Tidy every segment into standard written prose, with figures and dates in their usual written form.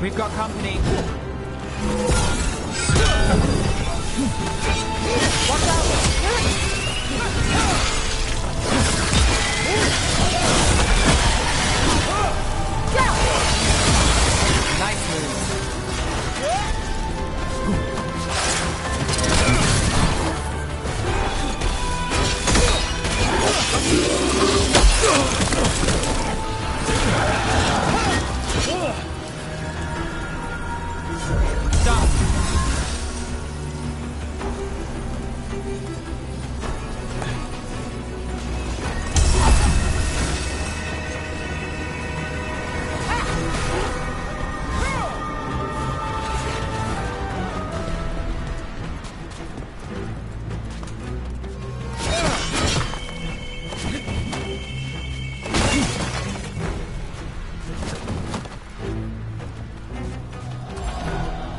We've got company. Watch out! Nice move. Stop.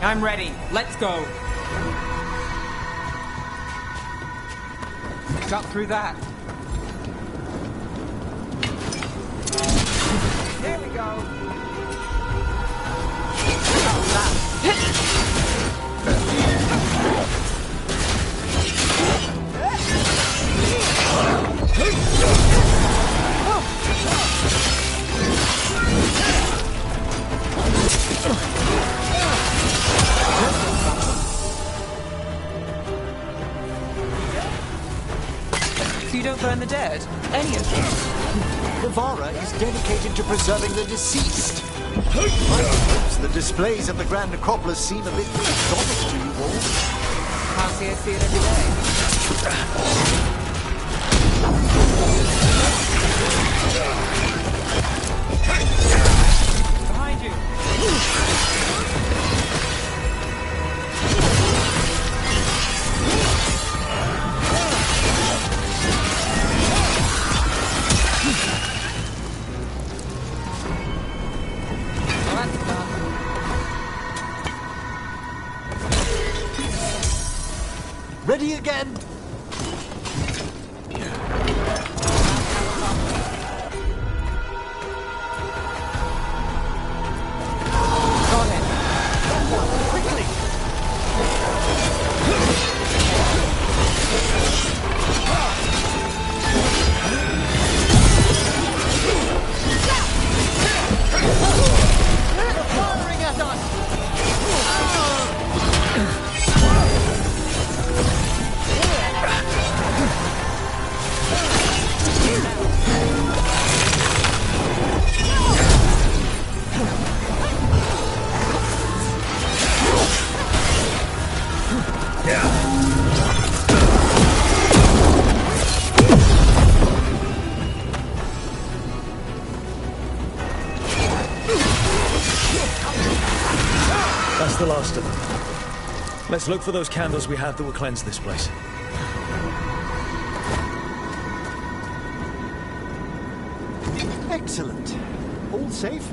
I'm ready. Let's go. Got through that. Here we go. You don't burn the dead, any of them. Navara is dedicated to preserving the deceased. Perhaps the displays of the Grand Necropolis seem a bit exotic to you all. Can't see I see it every day. Behind you. Ready again? Got it. Quickly! Firing at us! That's the last of them. Let's look for those candles we have that will cleanse this place. Excellent. All safe?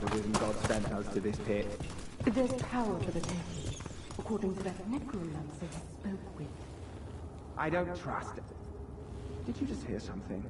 the reason God sent us to this pit. There's power for the taking, according to that necromancer you spoke with. I don't trust it. Did you just hear something?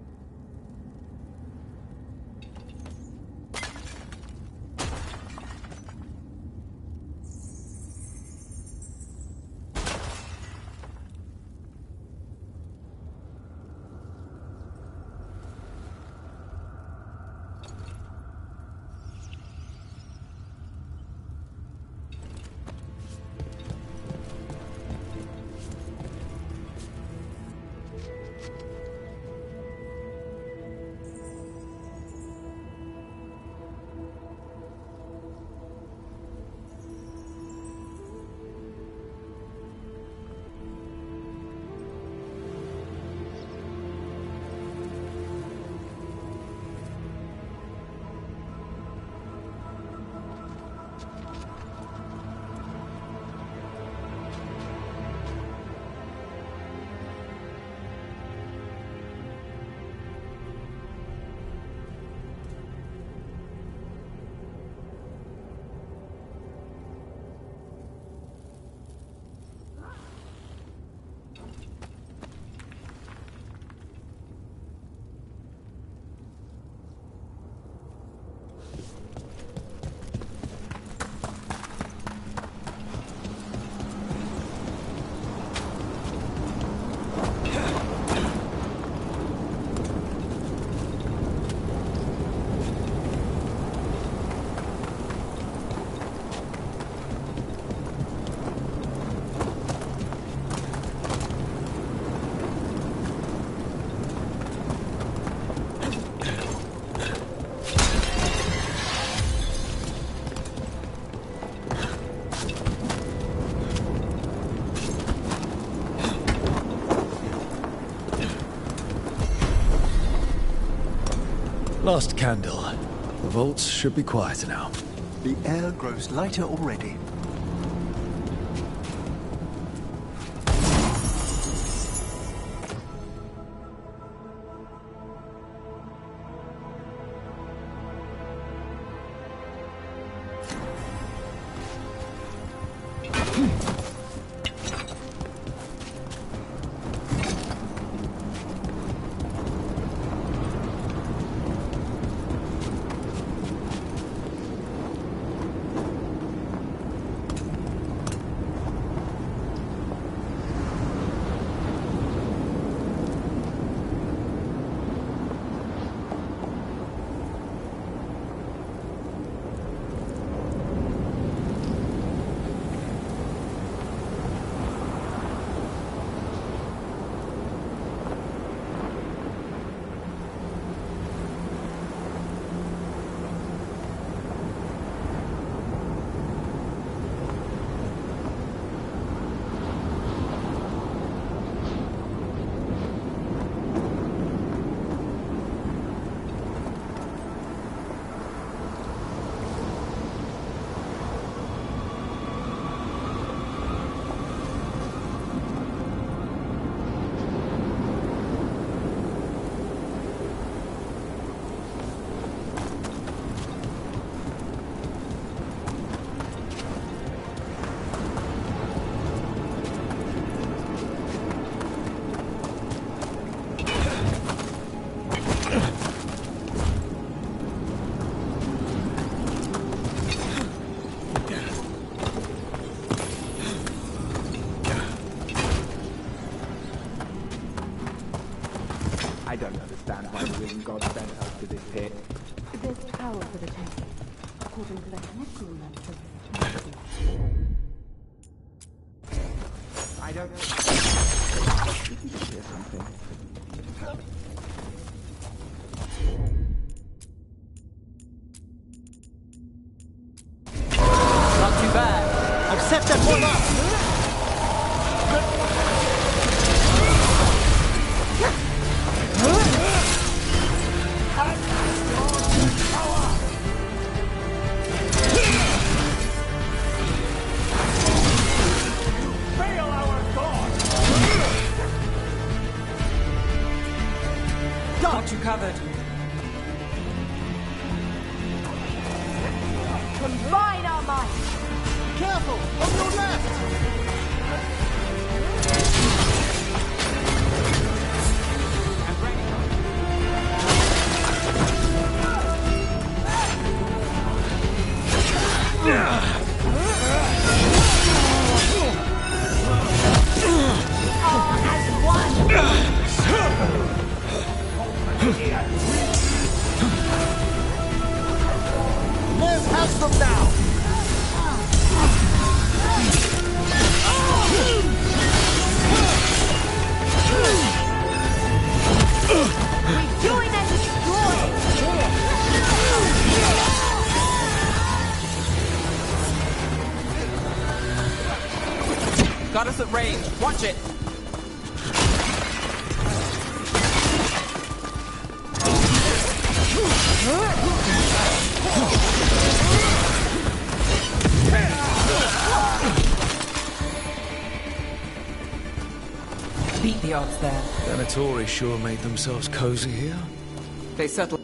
Last candle. The vaults should be quieter now. The air grows lighter already. I don't understand why the reason God sent us to this pit. There's power for the taking, according to that necromancer. I don't... Did you just hear something? Not too bad. I've set that one up! Got you covered. Combine our might! Careful! On your left! All as one! Liv has them now! Rejoin and destroy! Got us at range. Watch it. Beat the odds there. Venatori sure made themselves cozy here. They settled.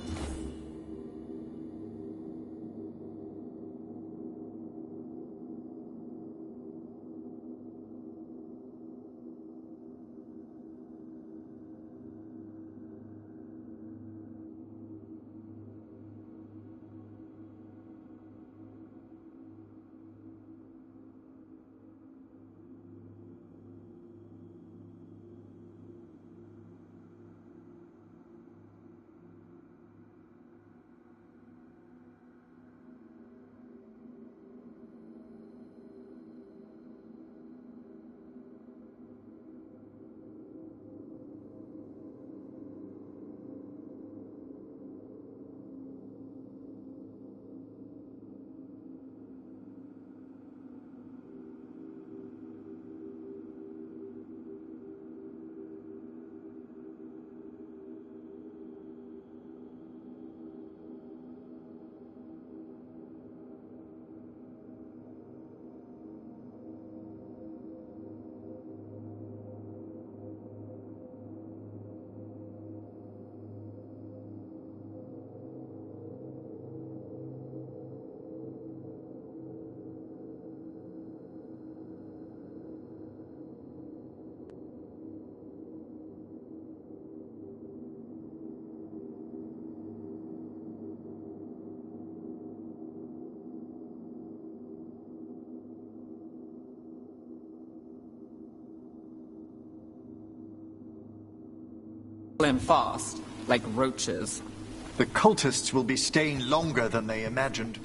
In fast, like roaches. The cultists will be staying longer than they imagined.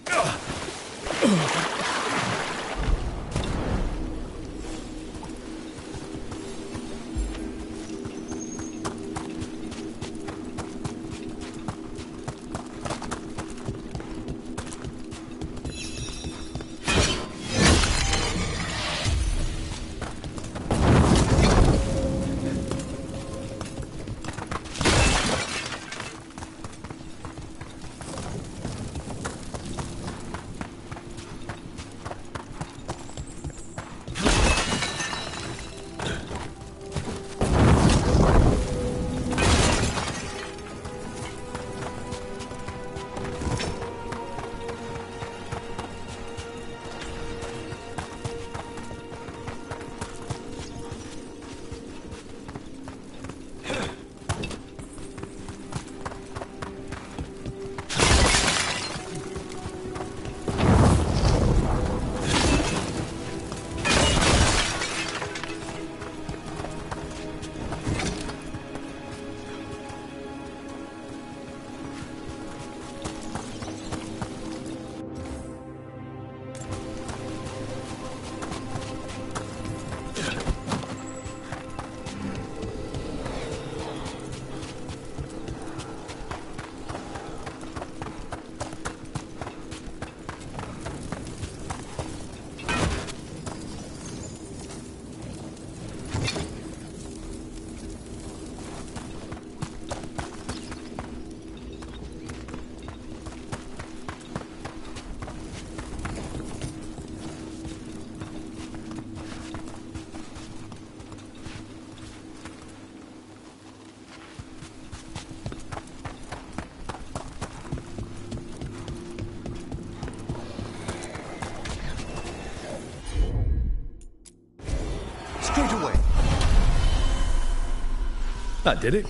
That did it.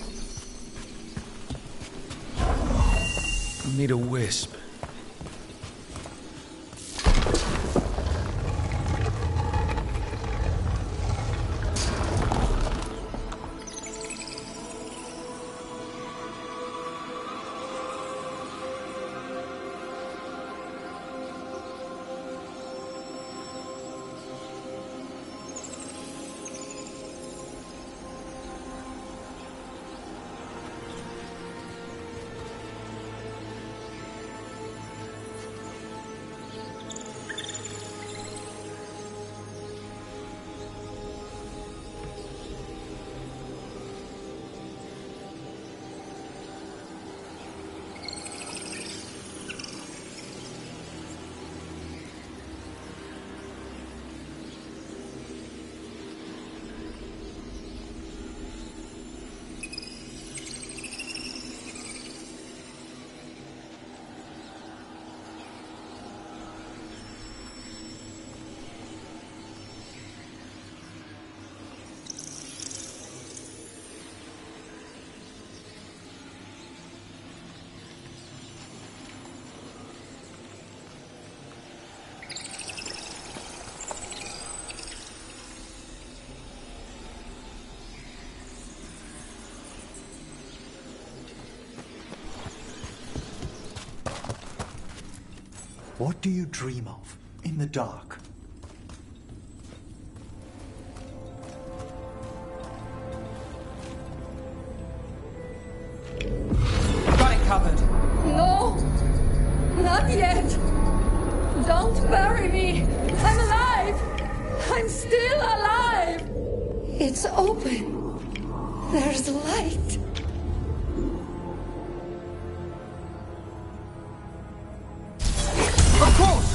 Need a wisp. What do you dream of in the dark? Got it covered. No! Not yet! Don't bury me! I'm alive! I'm still alive! It's open. There's light. Of course!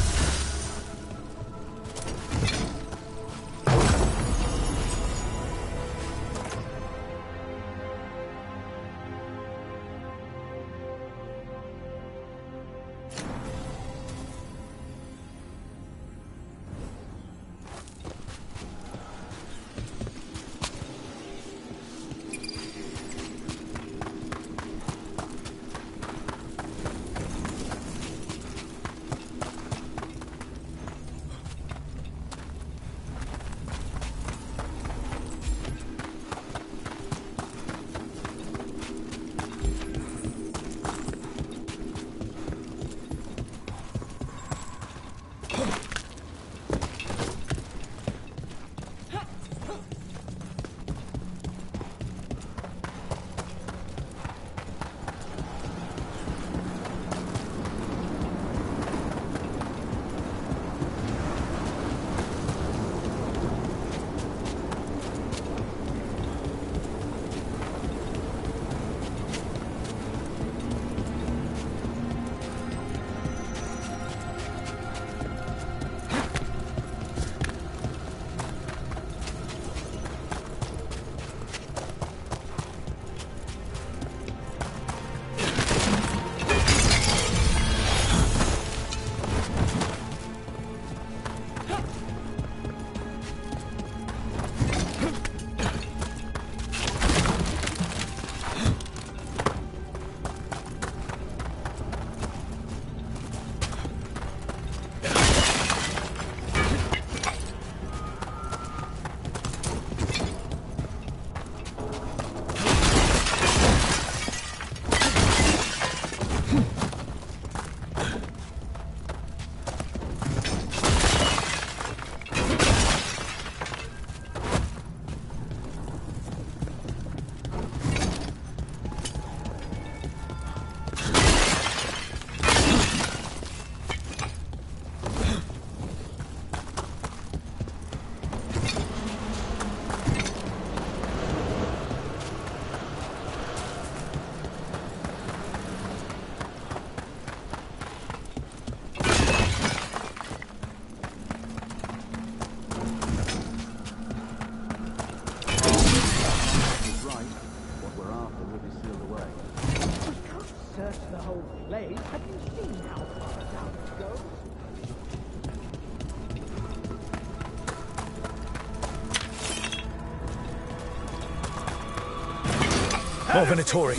More Venatori.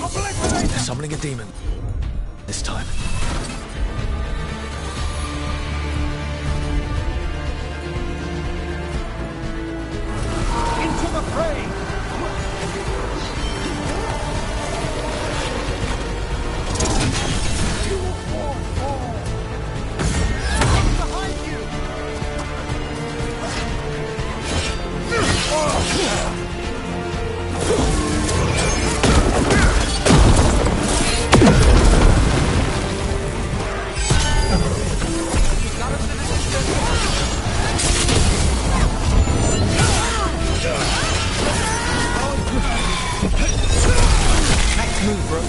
They're summoning a demon. This time. Into the fray! Behind you! Next move, bro.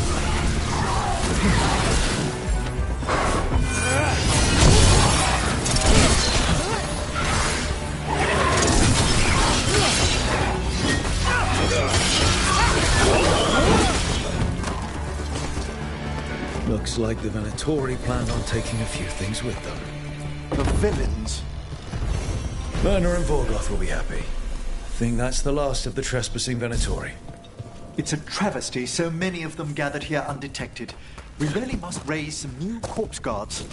Looks like the Venatori planned on taking a few things with them. The villains. Werner and Vorgoth will be happy. Think that's the last of the trespassing Venatori. It's a travesty so many of them gathered here undetected. We really must raise some new corpse guards.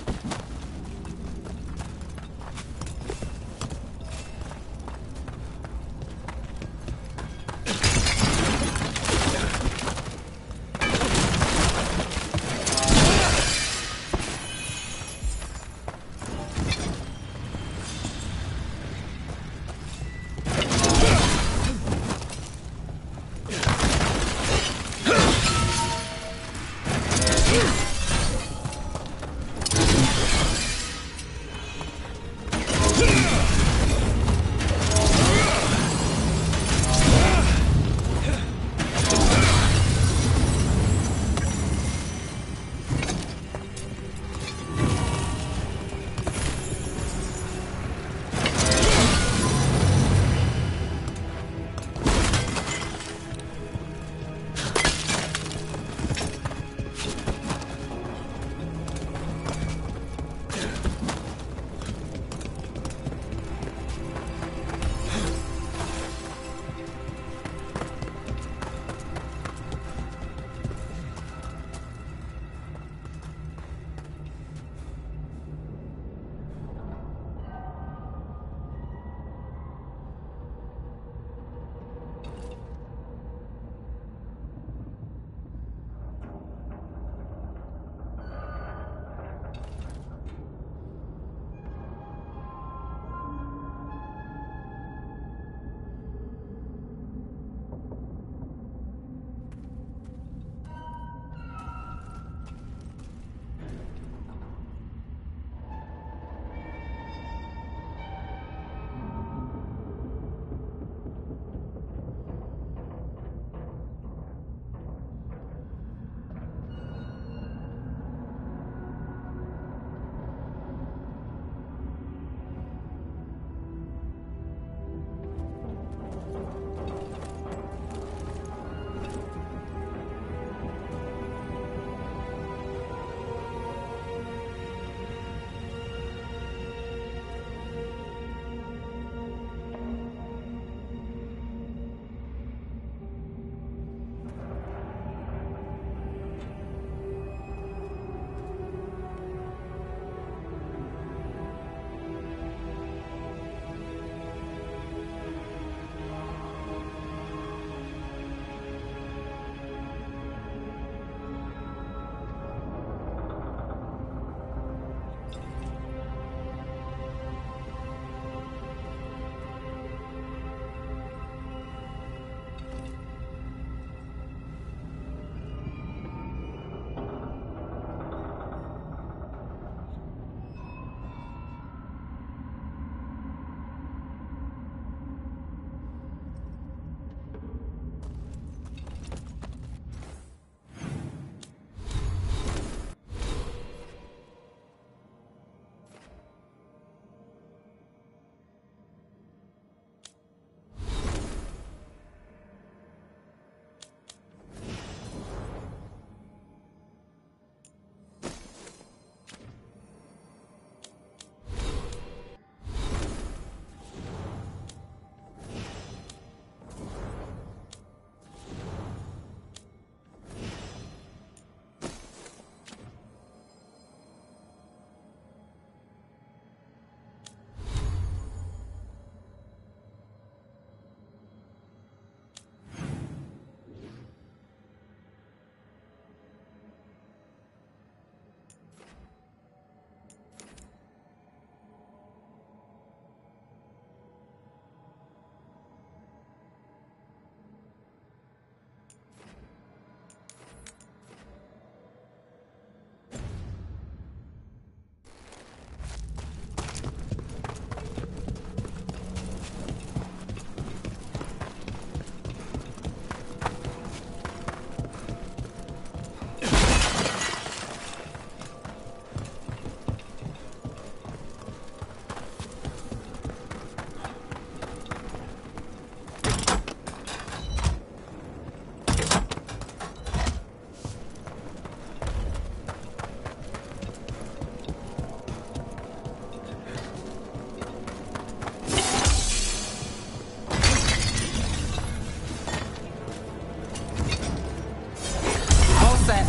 set.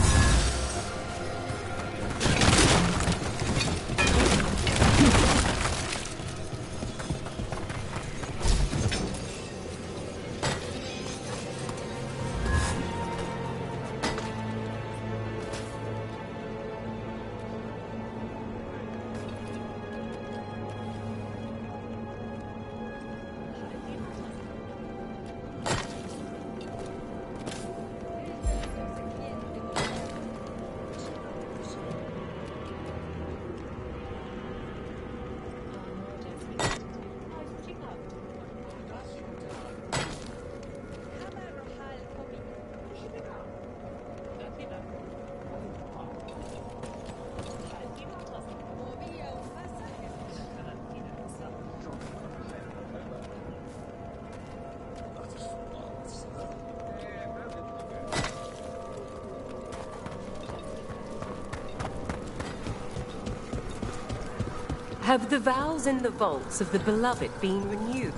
Have the vows in the vaults of the beloved been renewed?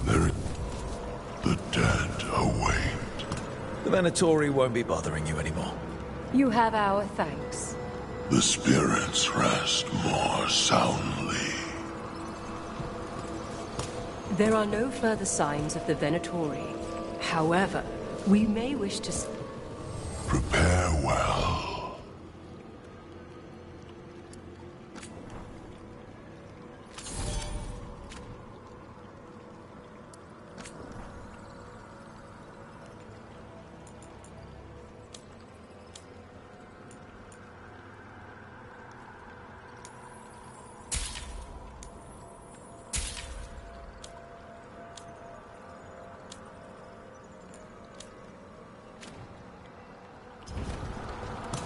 The dead await. The Venatori won't be bothering you anymore. You have our thanks. The spirits rest more soundly. There are no further signs of the Venatori. However, we may wish to... Prepare well.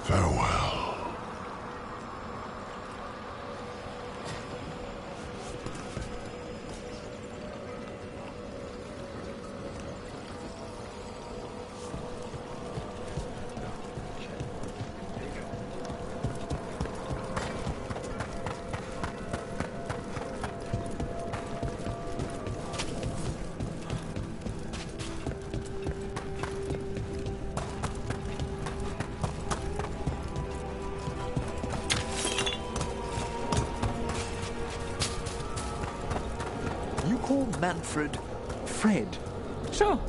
Farewell. Manfred Fred. Sure.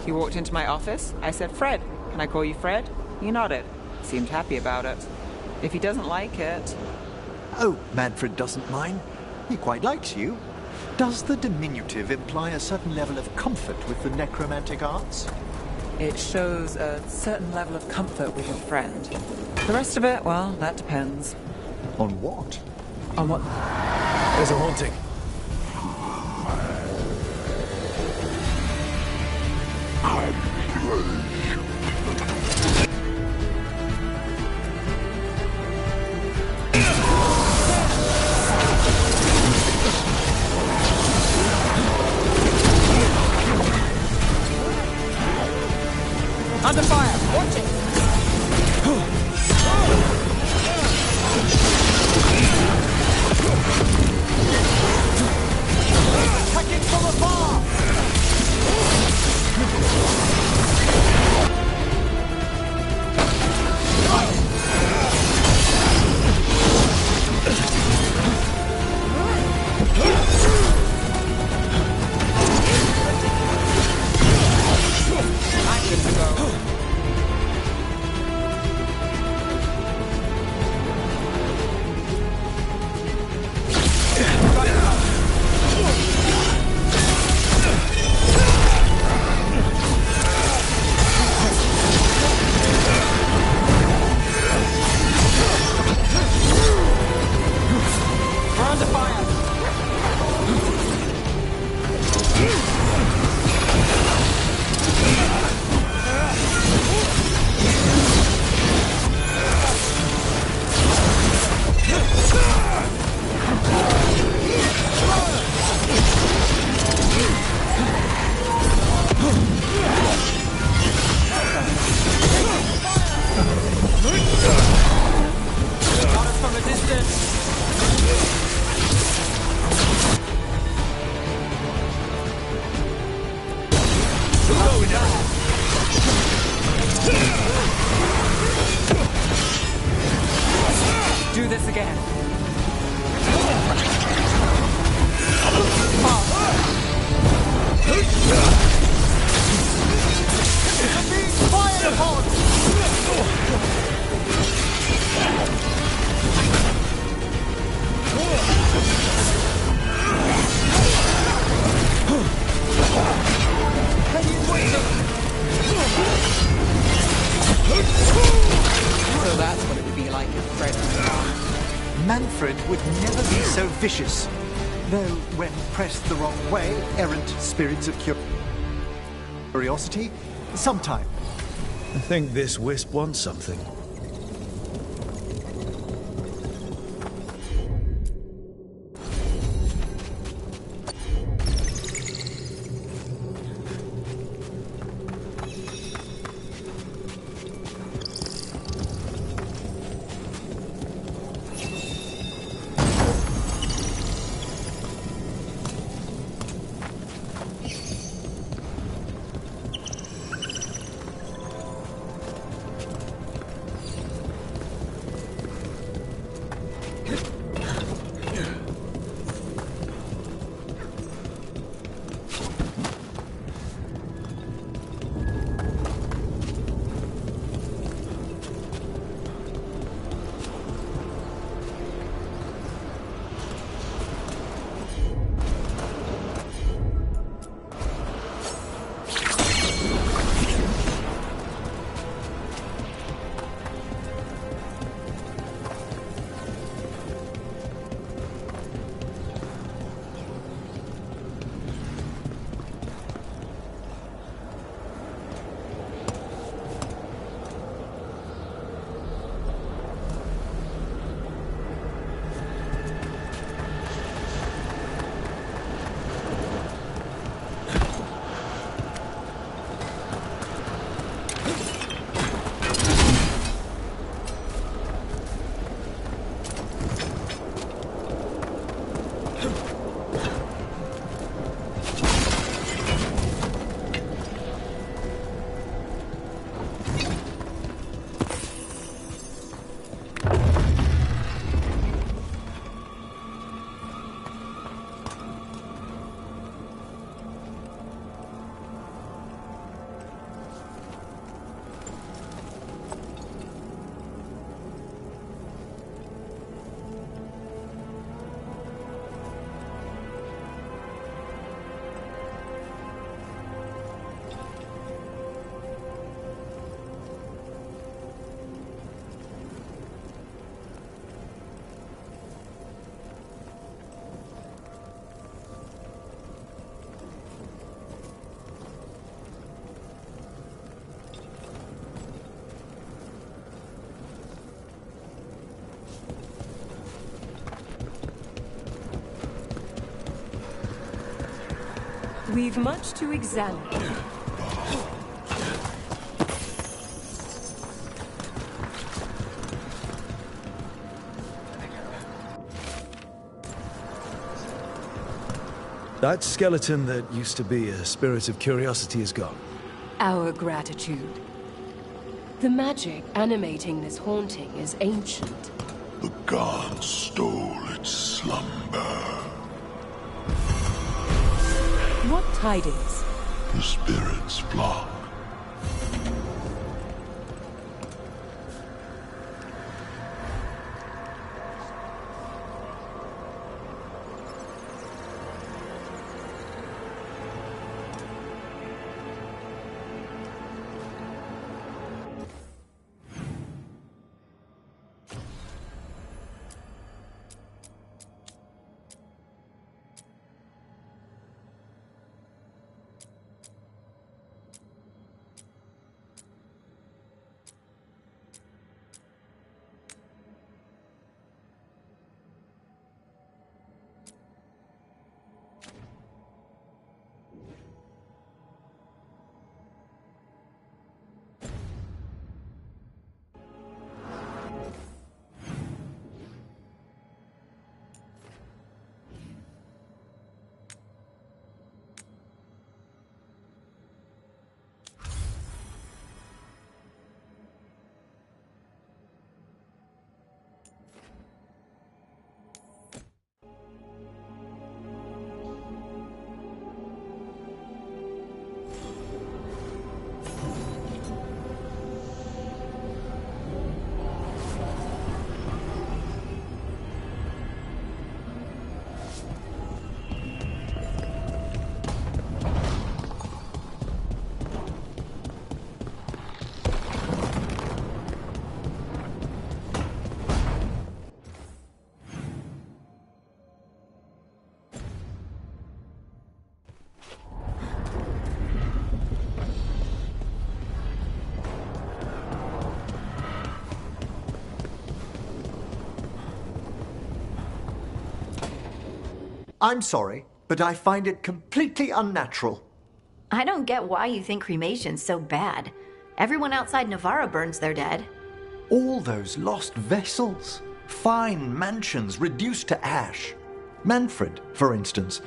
He walked into my office. I said, Fred, can I call you Fred? He nodded. Seemed happy about it. If he doesn't like it... Oh, Manfred doesn't mind. He quite likes you. Does the diminutive imply a certain level of comfort with the necromantic arts? It shows a certain level of comfort with your friend. The rest of it, well, that depends. On what? On what? There's a haunting. Under fire! Watch it! Attacking from afar! So that's what it would be like if Fred was Manfred would never be so vicious. Though, when pressed the wrong way, errant spirits of curiosity, sometime. I think this wisp wants something. We've much to examine. That skeleton that used to be a spirit of curiosity is gone. Our gratitude. The magic animating this haunting is ancient. The gods stole its slumber. What tidings? The spirits flock. I'm sorry, but I find it completely unnatural. I don't get why you think cremation's so bad. Everyone outside Navarra burns their dead. All those lost vessels, fine mansions reduced to ash. Manfred, for instance,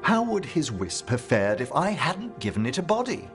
how would his wisp have fared if I hadn't given it a body?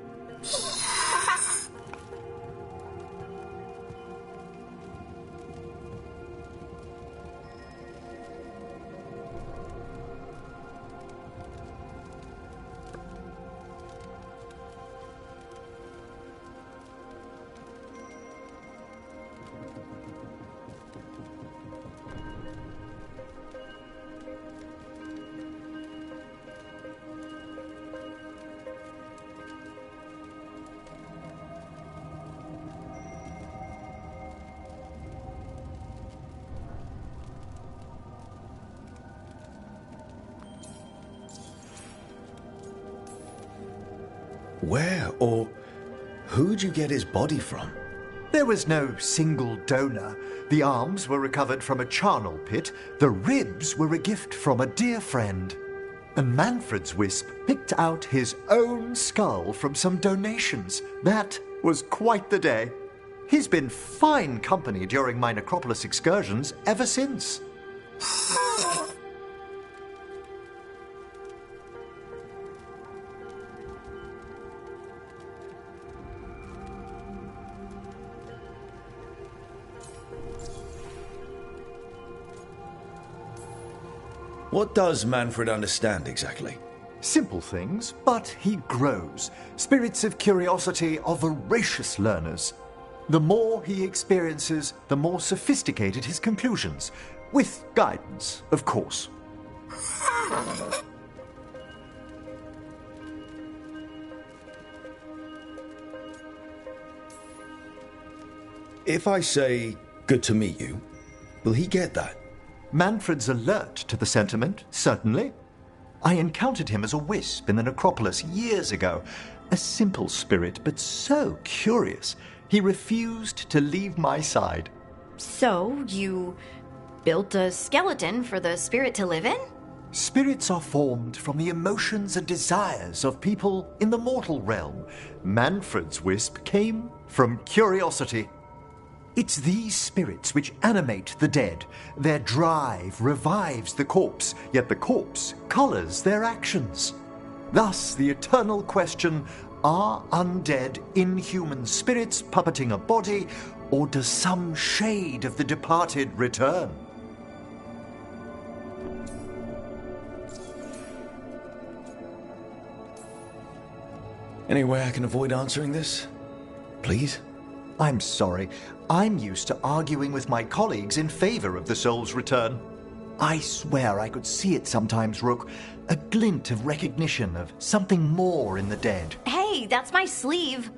Where or who'd you get his body from? There was no single donor. The arms were recovered from a charnel pit. The ribs were a gift from a dear friend. And Manfred's wisp picked out his own skull from some donations. That was quite the day. He's been fine company during my necropolis excursions ever since. What does Manfred understand exactly? Simple things, but he grows. Spirits of curiosity are voracious learners. The more he experiences, the more sophisticated his conclusions. With guidance, of course. If I say, good to meet you, will he get that? Manfred's alert to the sentiment, certainly. I encountered him as a wisp in the necropolis years ago. A simple spirit, but so curious. He refused to leave my side. So, you built a skeleton for the spirit to live in? Spirits are formed from the emotions and desires of people in the mortal realm. Manfred's wisp came from curiosity. It's these spirits which animate the dead. Their drive revives the corpse, yet the corpse colors their actions. Thus, the eternal question, are undead, inhuman spirits puppeting a body, or does some shade of the departed return? Any way I can avoid answering this? Please? I'm sorry. I'm used to arguing with my colleagues in favor of the soul's return. I swear I could see it sometimes, Rook. A glint of recognition of something more in the dead. Hey, that's my sleeve.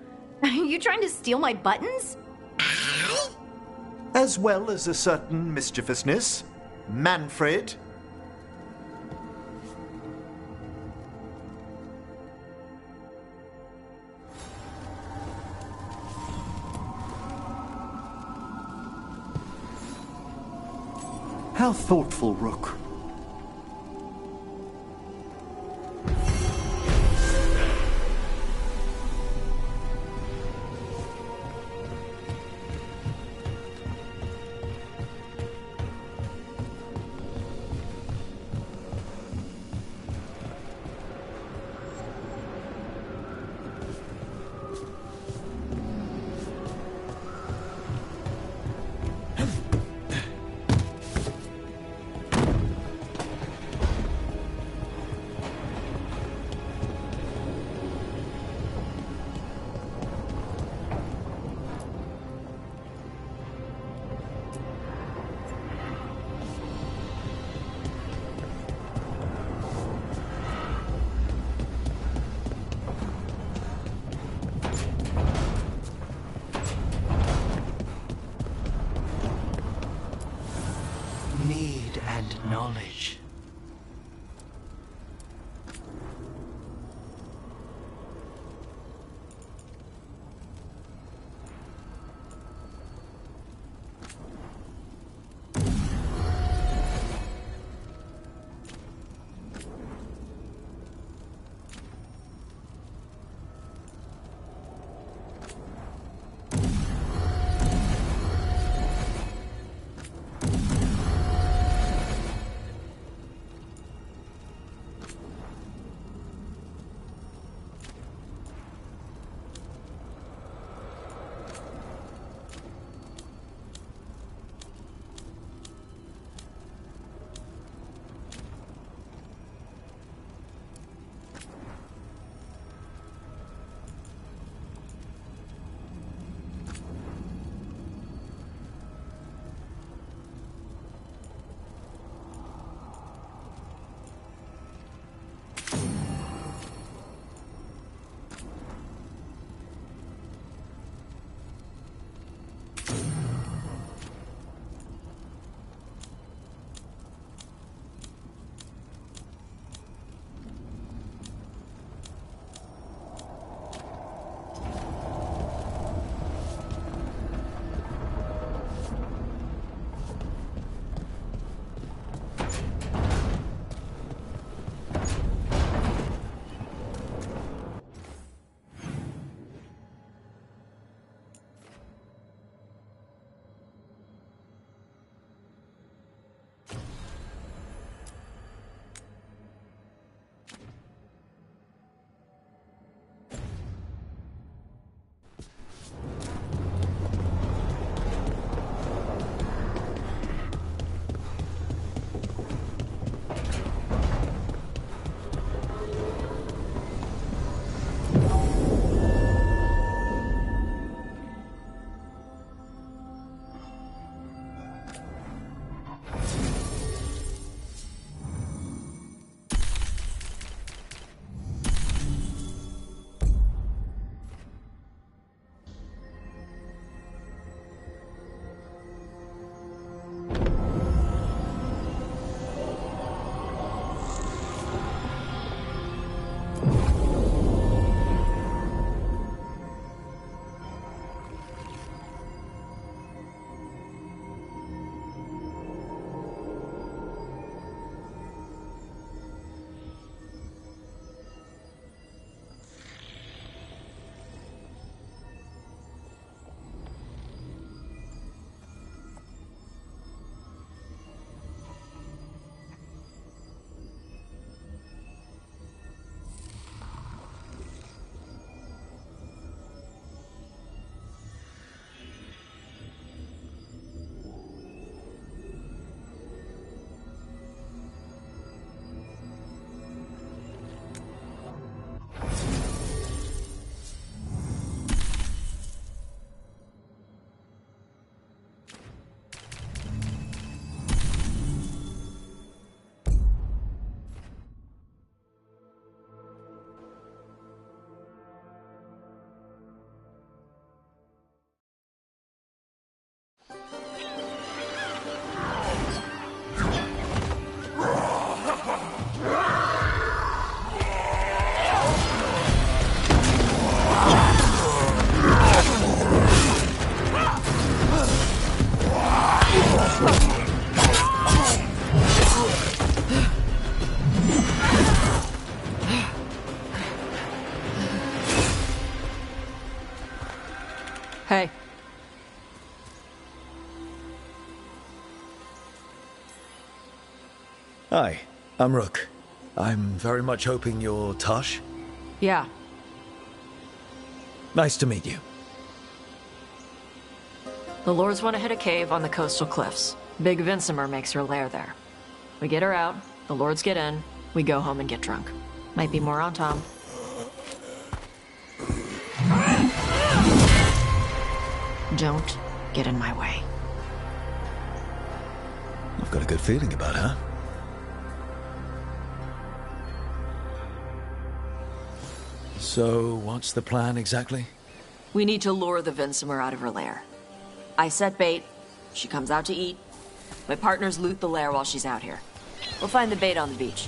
Are you trying to steal my buttons? As well as a certain mischievousness. Manfred. How thoughtful, Rook. Need and knowledge. Hi, I'm Rook. I'm very much hoping you're Tosh. Yeah. Nice to meet you. The Lords want to hit a cave on the coastal cliffs. Big Vincimer makes her lair there. We get her out, the Lords get in, we go home and get drunk. Might be more on Tom. Don't get in my way. I've got a good feeling about her. So, what's the plan exactly? We need to lure the Vincimer out of her lair. I set bait, she comes out to eat. My partners loot the lair while she's out here. We'll find the bait on the beach.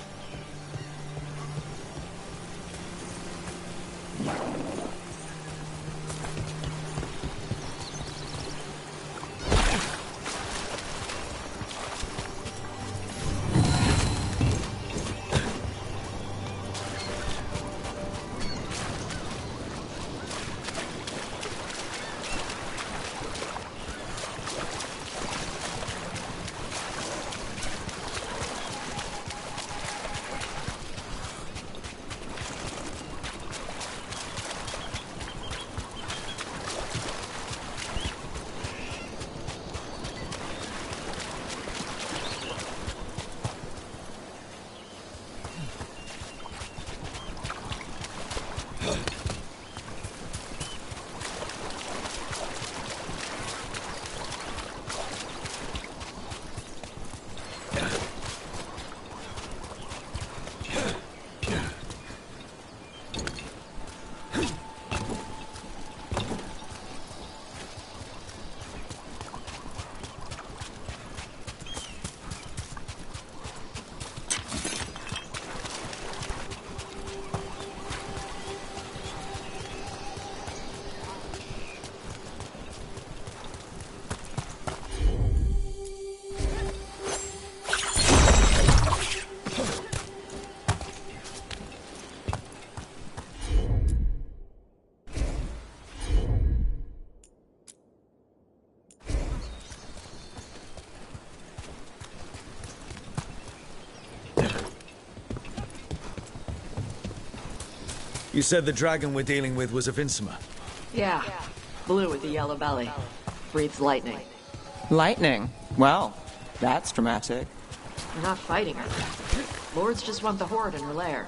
You said the dragon we're dealing with was a Vincimer. Yeah. Blue with a yellow belly. Breathes lightning. Lightning? Well, that's dramatic. We're not fighting her. Lords just want the horde in her lair.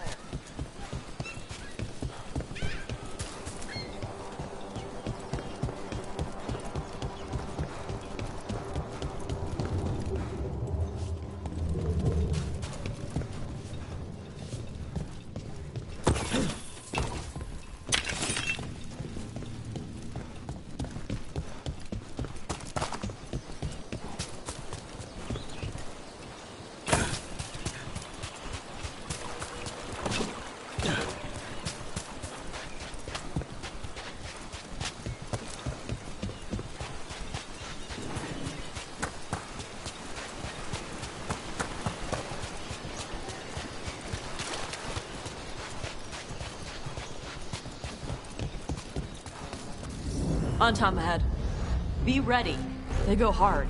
On Tom ahead. Be ready. They go hard.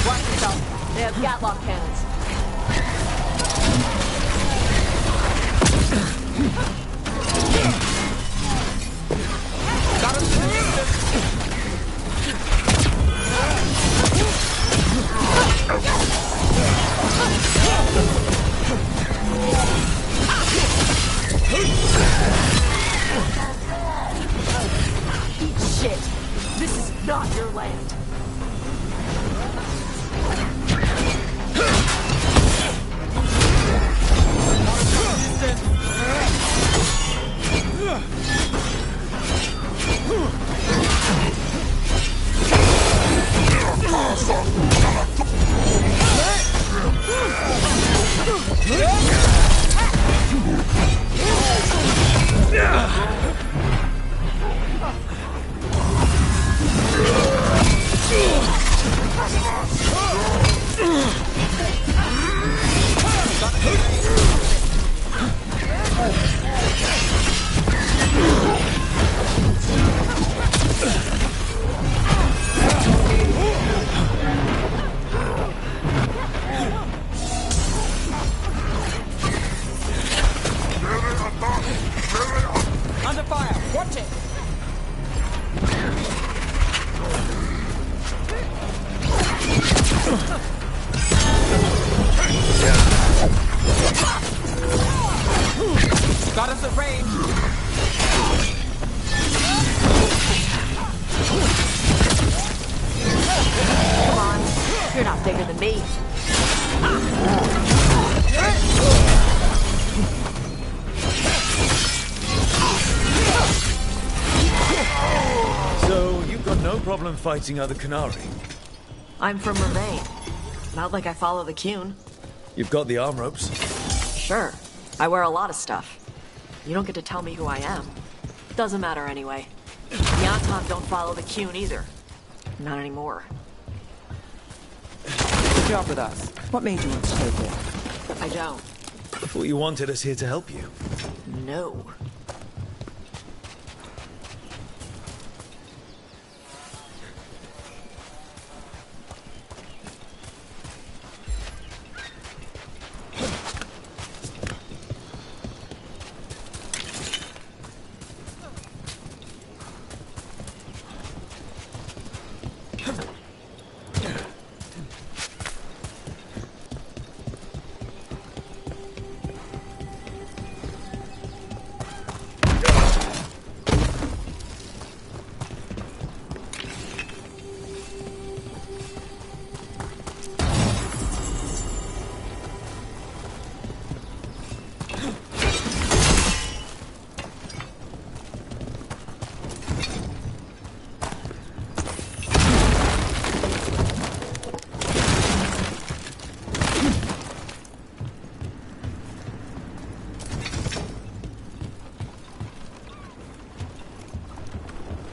Watch yourself. They have Gatlock cannons. Got him in the distance. Shit! This is not your land! and fighting other Canary? I'm from Mermaid. Not like I follow the Cune. You've got the arm ropes. Sure. I wear a lot of stuff. You don't get to tell me who I am. Doesn't matter anyway. The Anton don't follow the Cune either. Not anymore. Good job with us. What made you want to stay here? I don't. I thought you wanted us here to help you. No.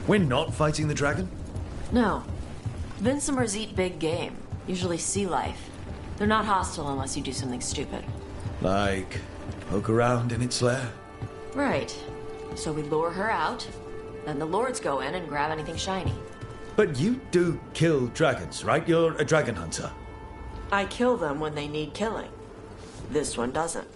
We're not fighting the dragon? No. Vincimers eat big game, usually sea life. They're not hostile unless you do something stupid. Like, poke around in its lair? Right. So we lure her out, then the lords go in and grab anything shiny. But you do kill dragons, right? You're a dragon hunter. I kill them when they need killing. This one doesn't.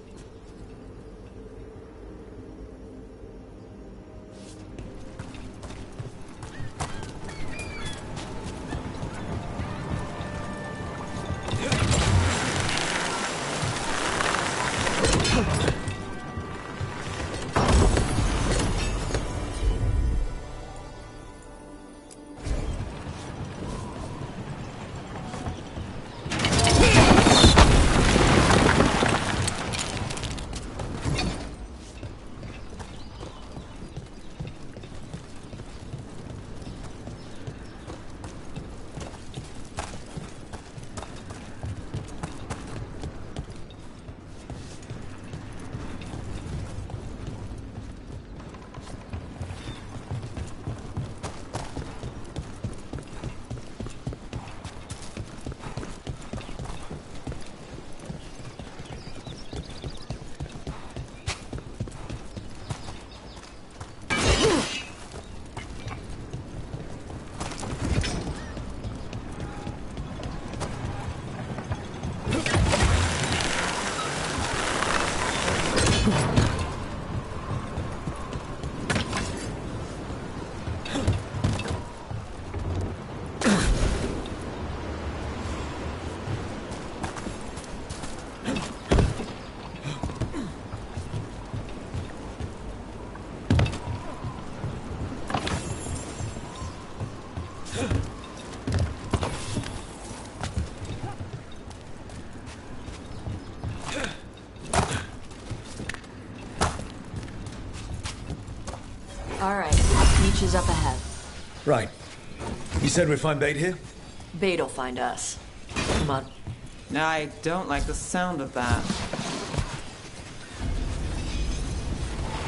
All right, Beach is up ahead. Right. You said we'd find bait here? Bait'll find us. Come on. I don't like the sound of that.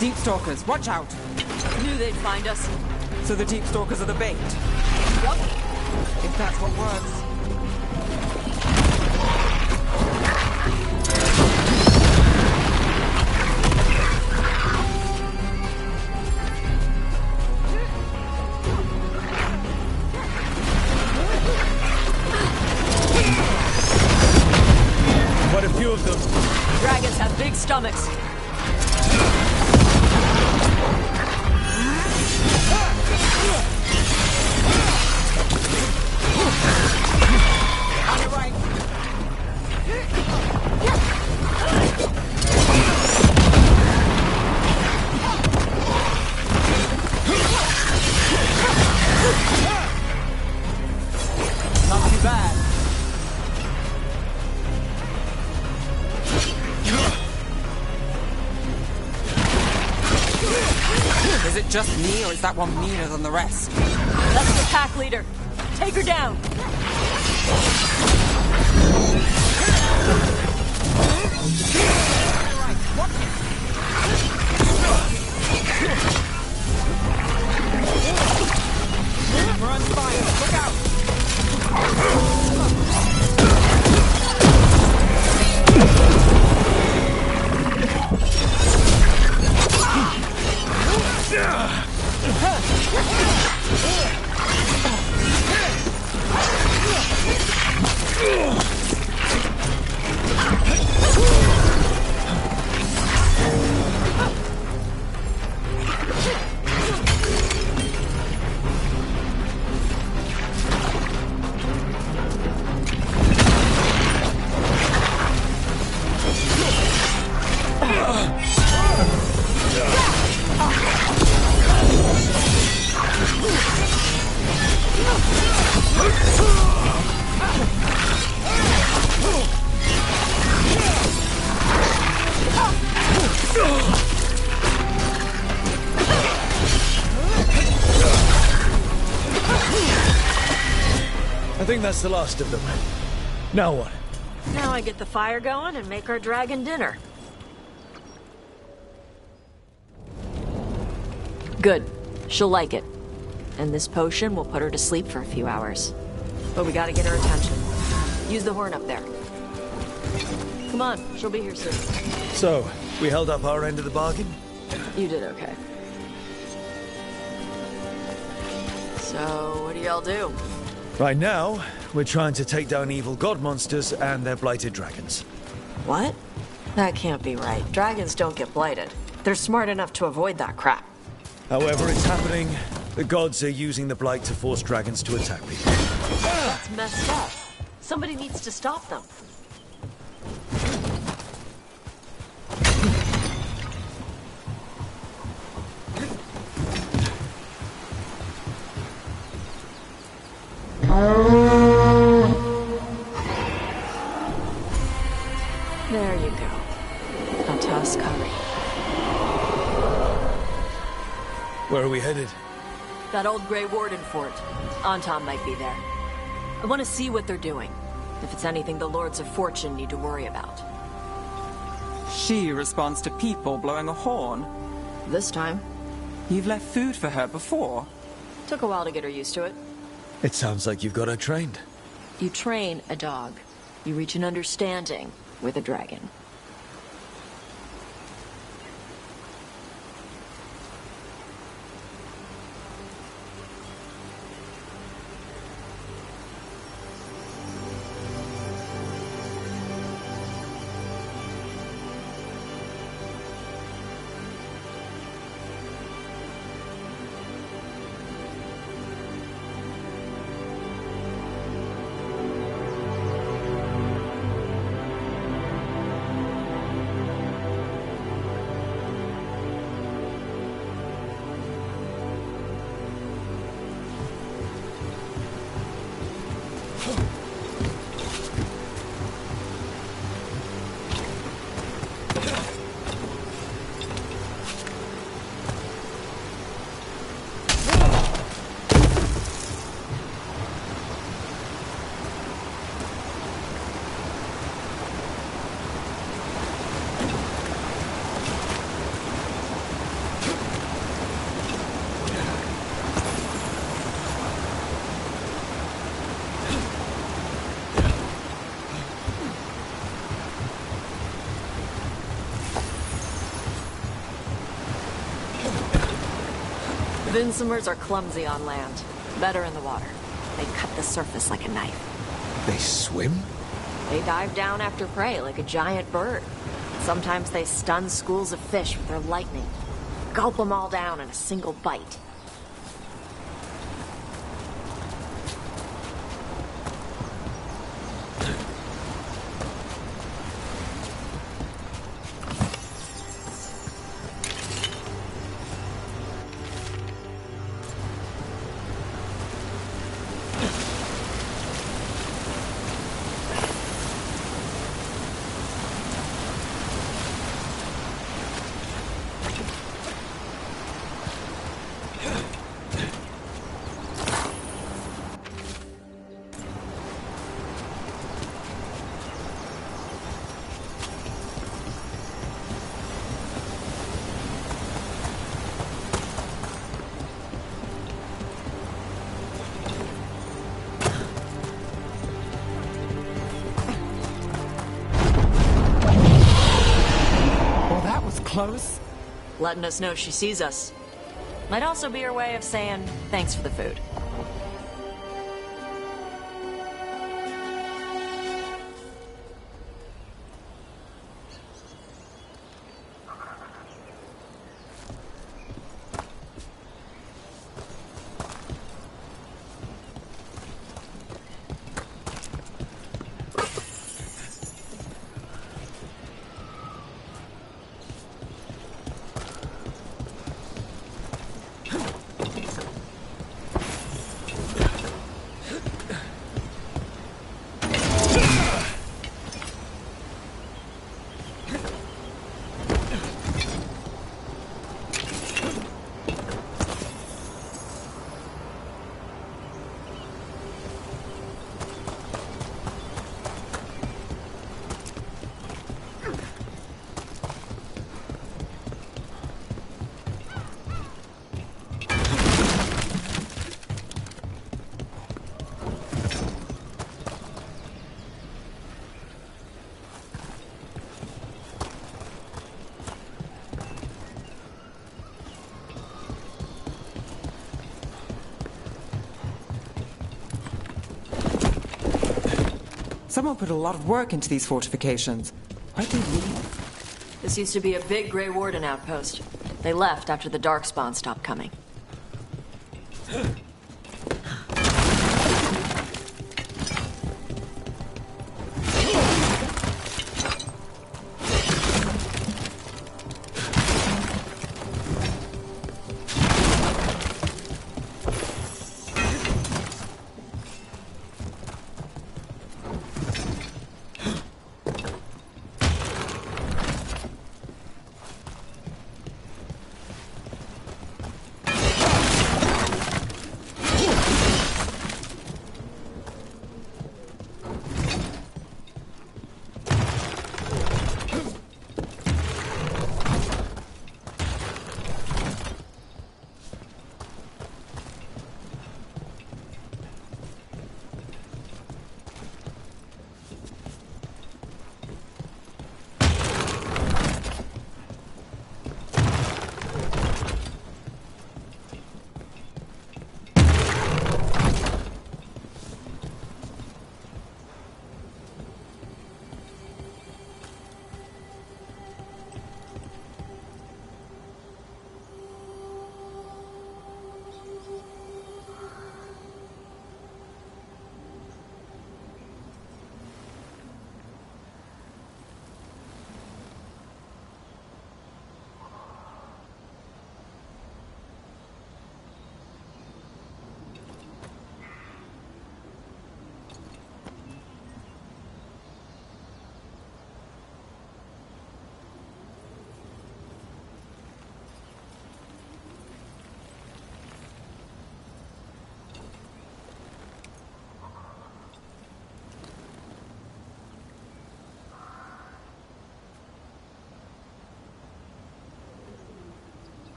Deep stalkers, watch out! Knew they'd find us. So the deep stalkers are the bait? Yup. If that's what works. Quite a few of them. Dragons have big stomachs. On your right. Not too bad. Is it just me, or is that one meaner than the rest? That's the pack leader. Take her down! We're on fire! Look out! I think that's the last of them. Now what? Now I get the fire going and make our dragon dinner. Good. She'll like it. And this potion will put her to sleep for a few hours. But we gotta get her attention. Use the horn up there. Come on, she'll be here soon. So, we held up our end of the bargain? You did okay. So, what do y'all do? Right now, we're trying to take down evil god monsters and their blighted dragons. What? That can't be right. Dragons don't get blighted. They're smart enough to avoid that crap. However it's happening, the gods are using the blight to force dragons to attack people. That's messed up. Somebody needs to stop them. There you go. A task covered. Where are we headed? That old Grey Warden fort. Anton might be there. I want to see what they're doing. If it's anything the Lords of Fortune need to worry about. She responds to people blowing a horn. This time. You've left food for her before. Took a while to get her used to it. It sounds like you've got her trained. You train a dog. You reach an understanding with a dragon. Vinsomers are clumsy on land, better in the water. They cut the surface like a knife. They swim? They dive down after prey like a giant bird. Sometimes they stun schools of fish with their lightning. Gulp them all down in a single bite. close? Letting us know she sees us. Might also be her way of saying thanks for the food. Someone put a lot of work into these fortifications. Why'd they leave? This used to be a big Grey Warden outpost. They left after the Darkspawn stopped coming.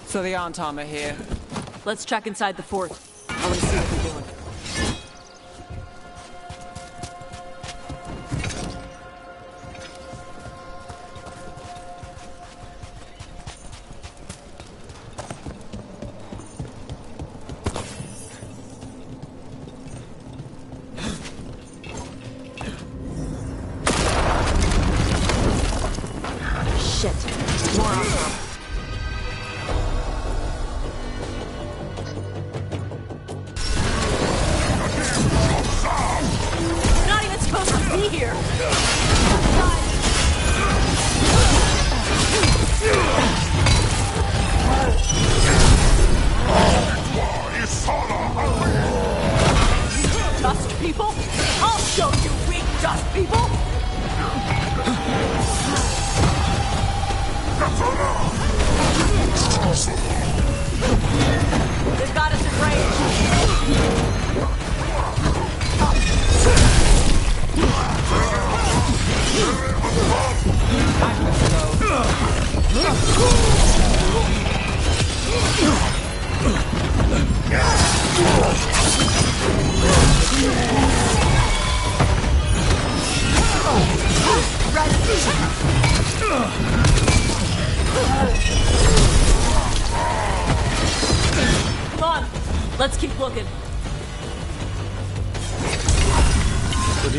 So the Antom are here. Let's check inside the fort. I want to see what they're doing.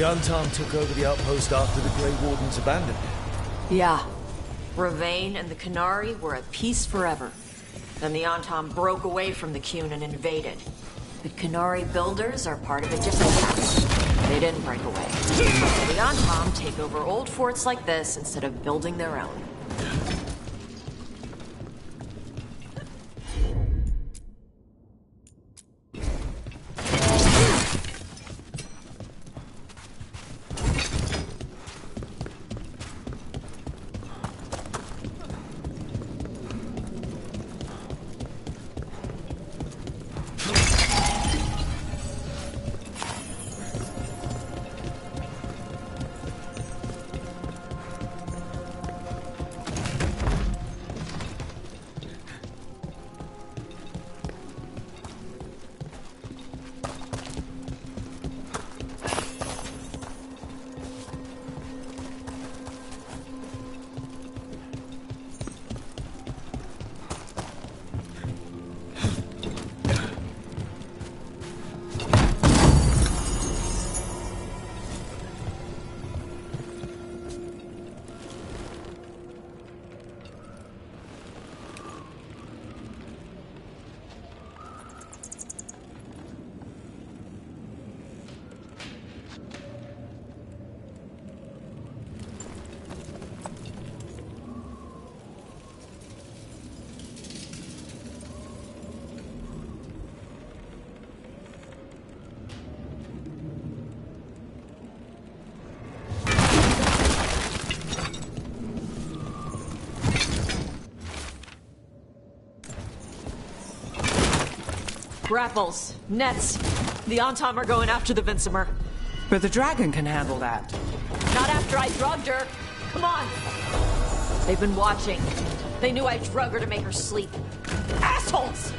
Antom took over the outpost after the Grey Wardens abandoned it. Yeah. Ravain and the Canary were at peace forever. Then the Antom broke away from the Qun and invaded. The Canary builders are part of a different caste. They didn't break away. So the Antom take over old forts like this instead of building their own. Grapples, nets. The Antom are going after the Vinsimer. But the dragon can handle that. Not after I drugged her. Come on. They've been watching. They knew I drug her to make her sleep. Assholes!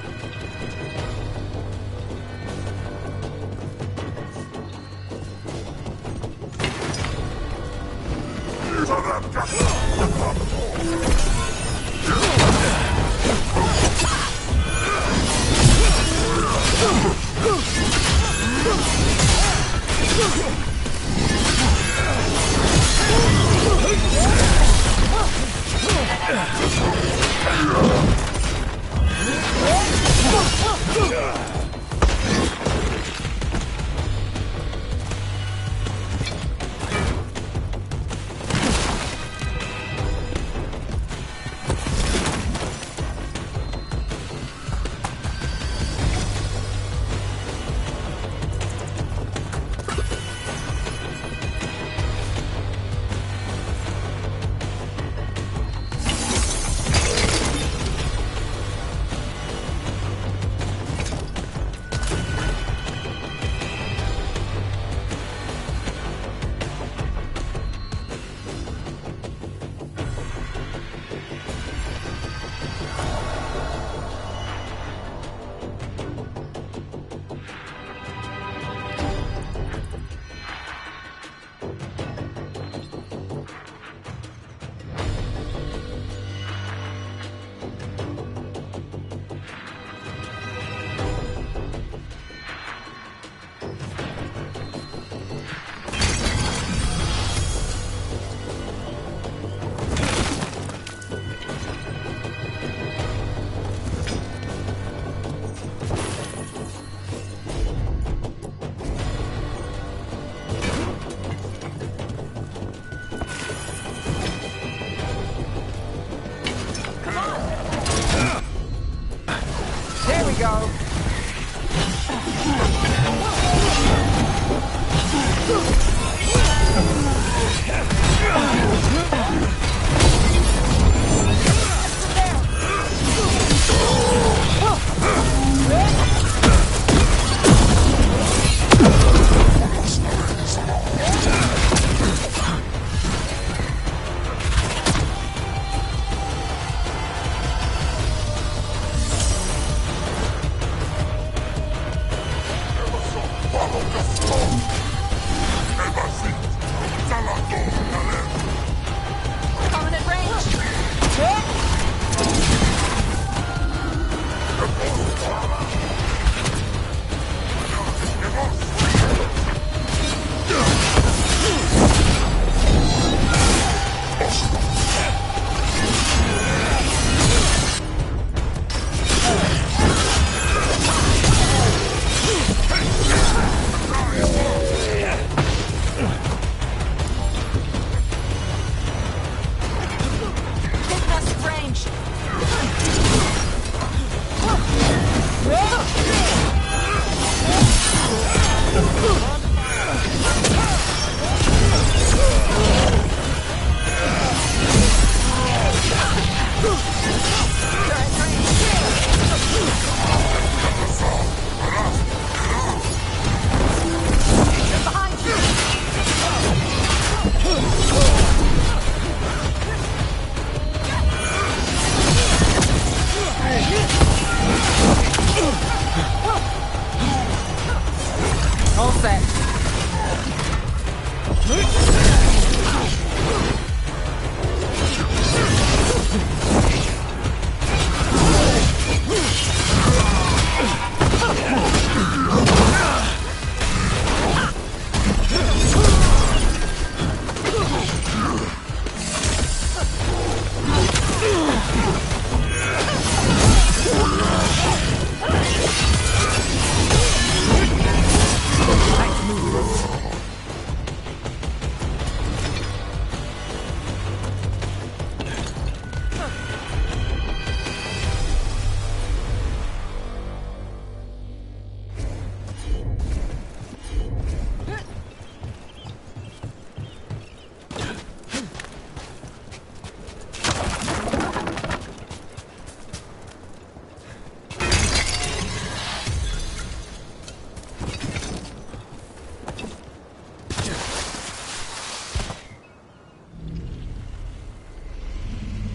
All set.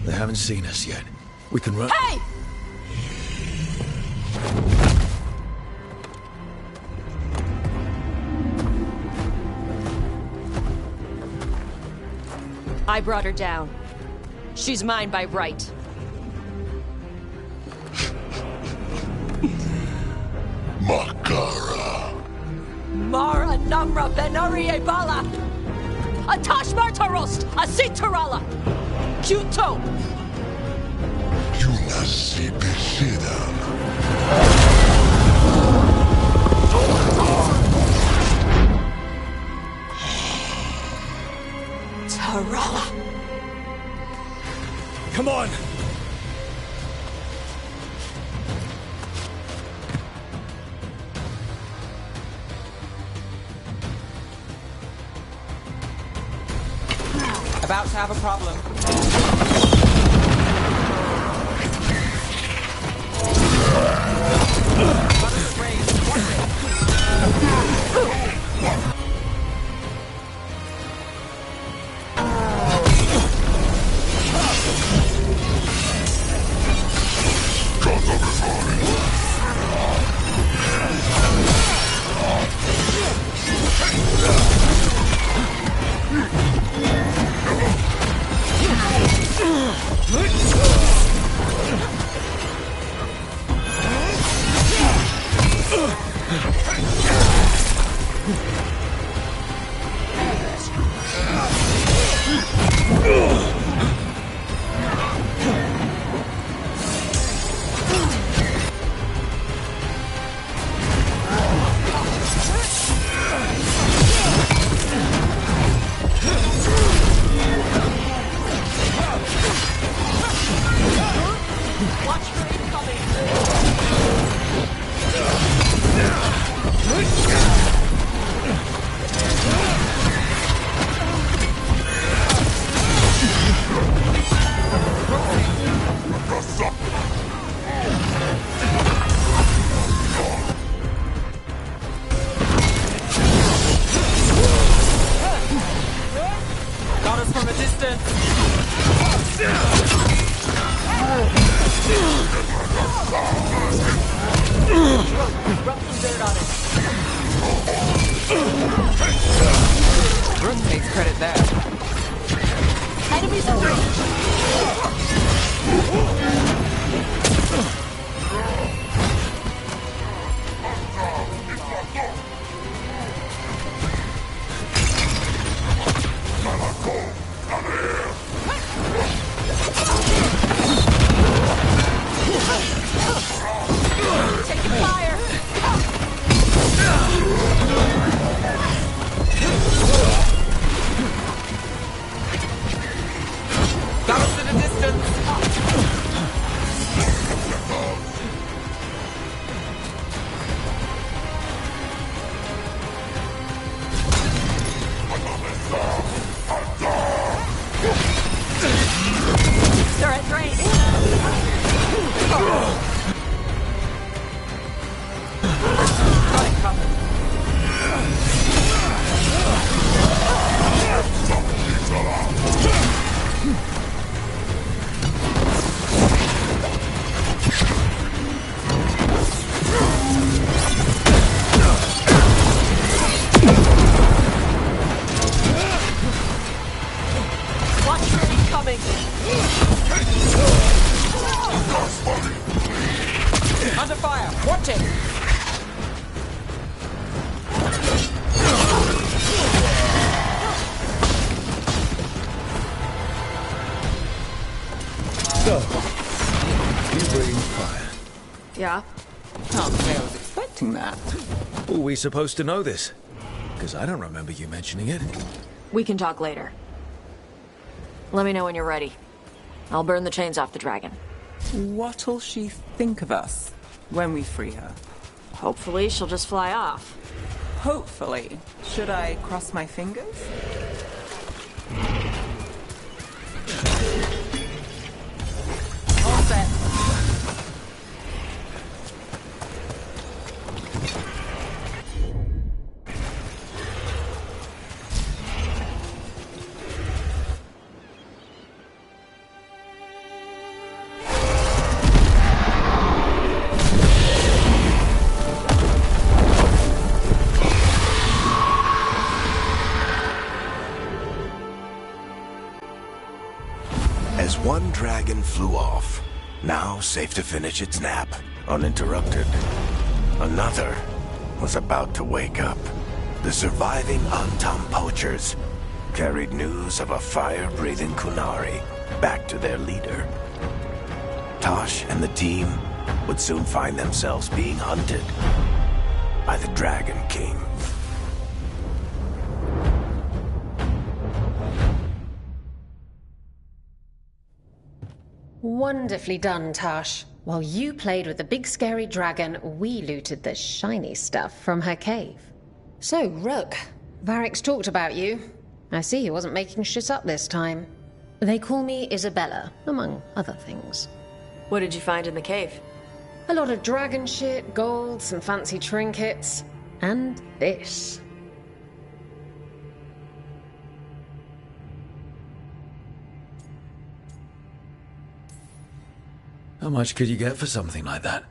They haven't seen us yet. We can run. Hey! I brought her down. She's mine by right. Makara. Mara Namra Benari Bala. Atash Martarost, Asitarala. Kyuto. Yunasi Besidan. Tarala. Come on! About to have a problem. Takes credit there. Enemies in range. Taking fire. Got Yeah? Can't say I was expecting that. Are we supposed to know this? Because I don't remember you mentioning it. We can talk later. Let me know when you're ready. I'll burn the chains off the dragon. What'll she think of us when we free her? Hopefully she'll just fly off. Hopefully. Should I cross my fingers? All set. As one dragon flew off, now safe to finish its nap, uninterrupted, another was about to wake up. The surviving Antam poachers carried news of a fire-breathing Kunari back to their leader. Tosh and the team would soon find themselves being hunted by the Dragon King. Wonderfully done, Tosh. While you played with the big scary dragon, we looted the shiny stuff from her cave. So, Rook, Varric's talked about you. I see he wasn't making shit up this time. They call me Isabella, among other things. What did you find in the cave? A lot of dragon shit, gold, some fancy trinkets, and this. How much could you get for something like that?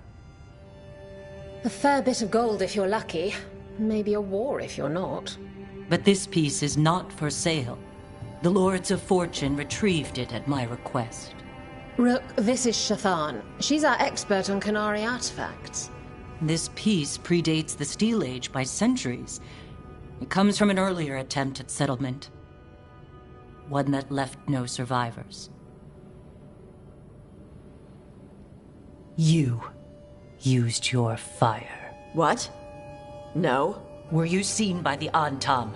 A fair bit of gold if you're lucky. Maybe a war if you're not. But this piece is not for sale. The Lords of Fortune retrieved it at my request. Rook, this is Shathan. She's our expert on Kunari artifacts. This piece predates the Steel Age by centuries. It comes from an earlier attempt at settlement. One that left no survivors. You used your fire. What? No. Were you seen by the Antam?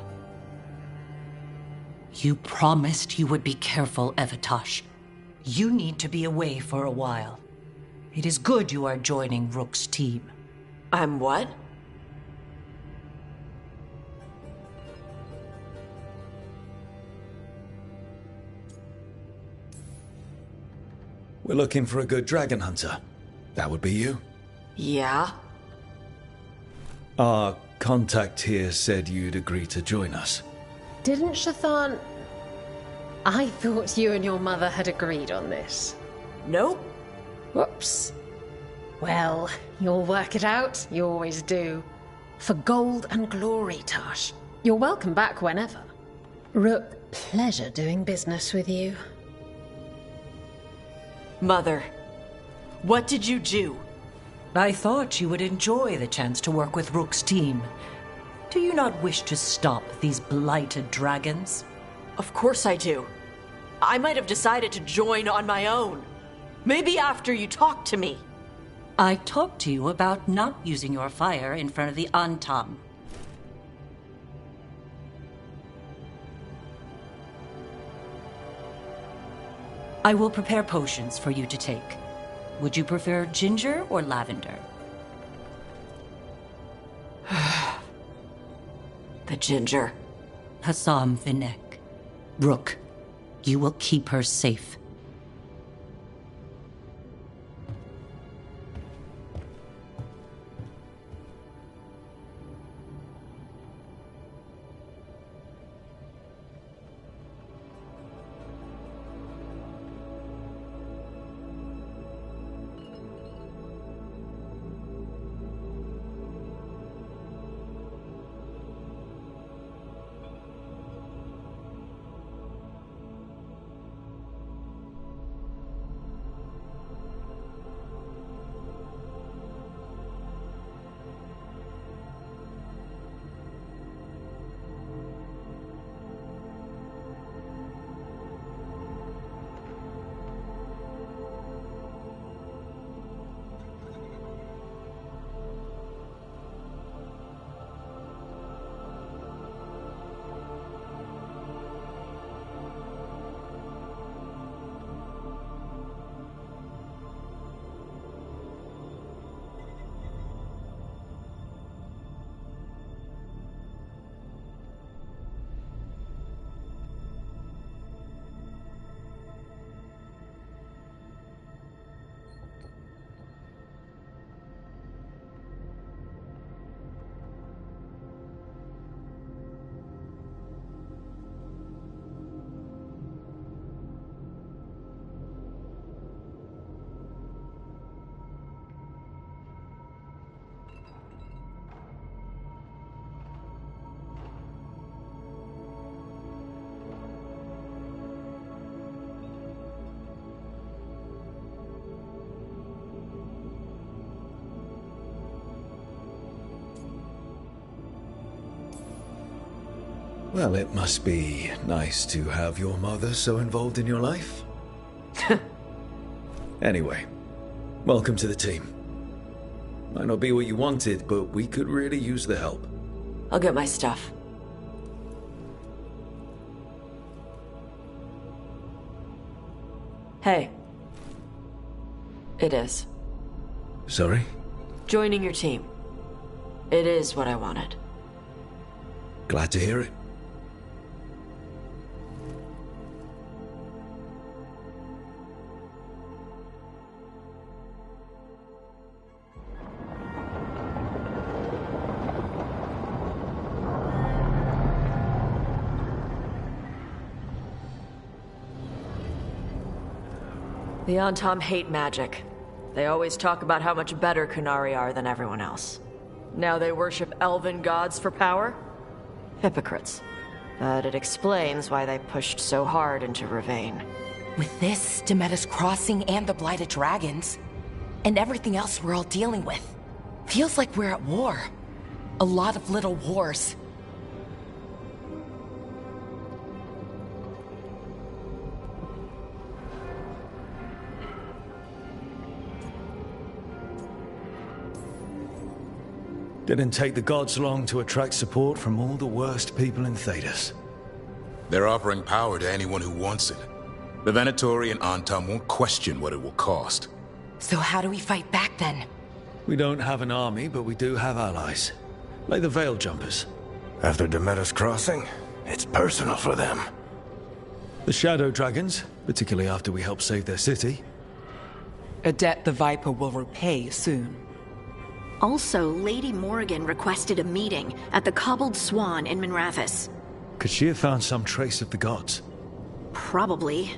You promised you would be careful, Evatosh. You need to be away for a while. It is good you are joining Rook's team. I'm what? We're looking for a good dragon hunter. That would be you? Yeah? Our contact here said you'd agree to join us. Didn't Shathan... I thought you and your mother had agreed on this. Nope. Whoops. Well, you'll work it out. You always do. For gold and glory, Tosh. You're welcome back whenever. Rook, pleasure doing business with you. Mother, what did you do? I thought you would enjoy the chance to work with Rook's team. Do you not wish to stop these blighted dragons? Of course I do. I might have decided to join on my own. Maybe after you talked to me. I talked to you about not using your fire in front of the Antam. I will prepare potions for you to take. Would you prefer ginger or lavender? The ginger. Hassam Vinek. Rook, you will keep her safe. Well, it must be nice to have your mother so involved in your life. Anyway, welcome to the team. Might not be what you wanted, but we could really use the help. I'll get my stuff. Hey. It is. Sorry? Joining your team. It is what I wanted. Glad to hear it. The Antom hate magic. They always talk about how much better Qunari are than everyone else. Now they worship elven gods for power? Hypocrites. But it explains why they pushed so hard into Ravain. With this, Demeter's Crossing and the Blighted Dragons, and everything else we're all dealing with, feels like we're at war. A lot of little wars. Didn't take the gods long to attract support from all the worst people in Tedassu. They're offering power to anyone who wants it. The Venatori and Antom won't question what it will cost. So how do we fight back then? We don't have an army, but we do have allies. Like the Veil Jumpers. After Demeter's Crossing, it's personal for them. The Shadow Dragons, particularly after we help save their city. A debt the Viper will repay soon. Also, Lady Morrigan requested a meeting at the Cobbled Swan in Minrathous. Could she have found some trace of the gods? Probably.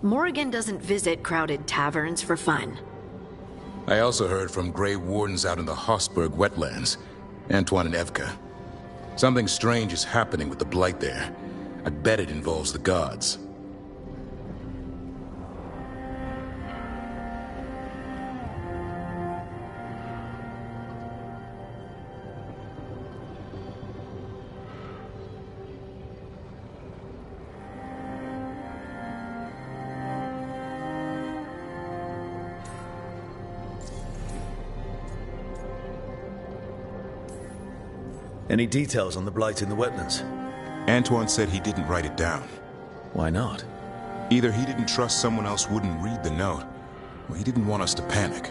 Morrigan doesn't visit crowded taverns for fun. I also heard from Grey Wardens out in the Hossberg wetlands, Antoine and Evka. Something strange is happening with the Blight there. I bet it involves the gods. Any details on the Blight in the wetlands? Antoine said he didn't write it down. Why not? Either he didn't trust someone else wouldn't read the note, or he didn't want us to panic.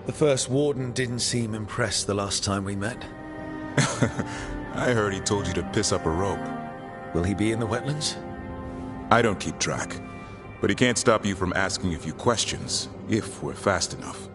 The first warden didn't seem impressed the last time we met. I heard he told you to piss up a rope. Will he be in the wetlands? I don't keep track, but he can't stop you from asking a few questions, if we're fast enough.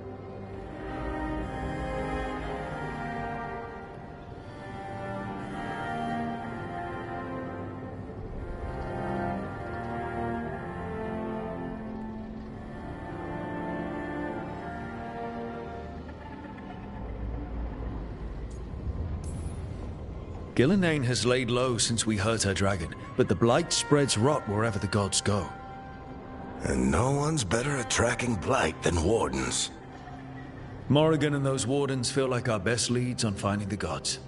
Gillenane has laid low since we hurt her dragon, but the Blight spreads rot wherever the gods go. And no one's better at tracking Blight than wardens. Morrigan and those wardens feel like our best leads on finding the gods.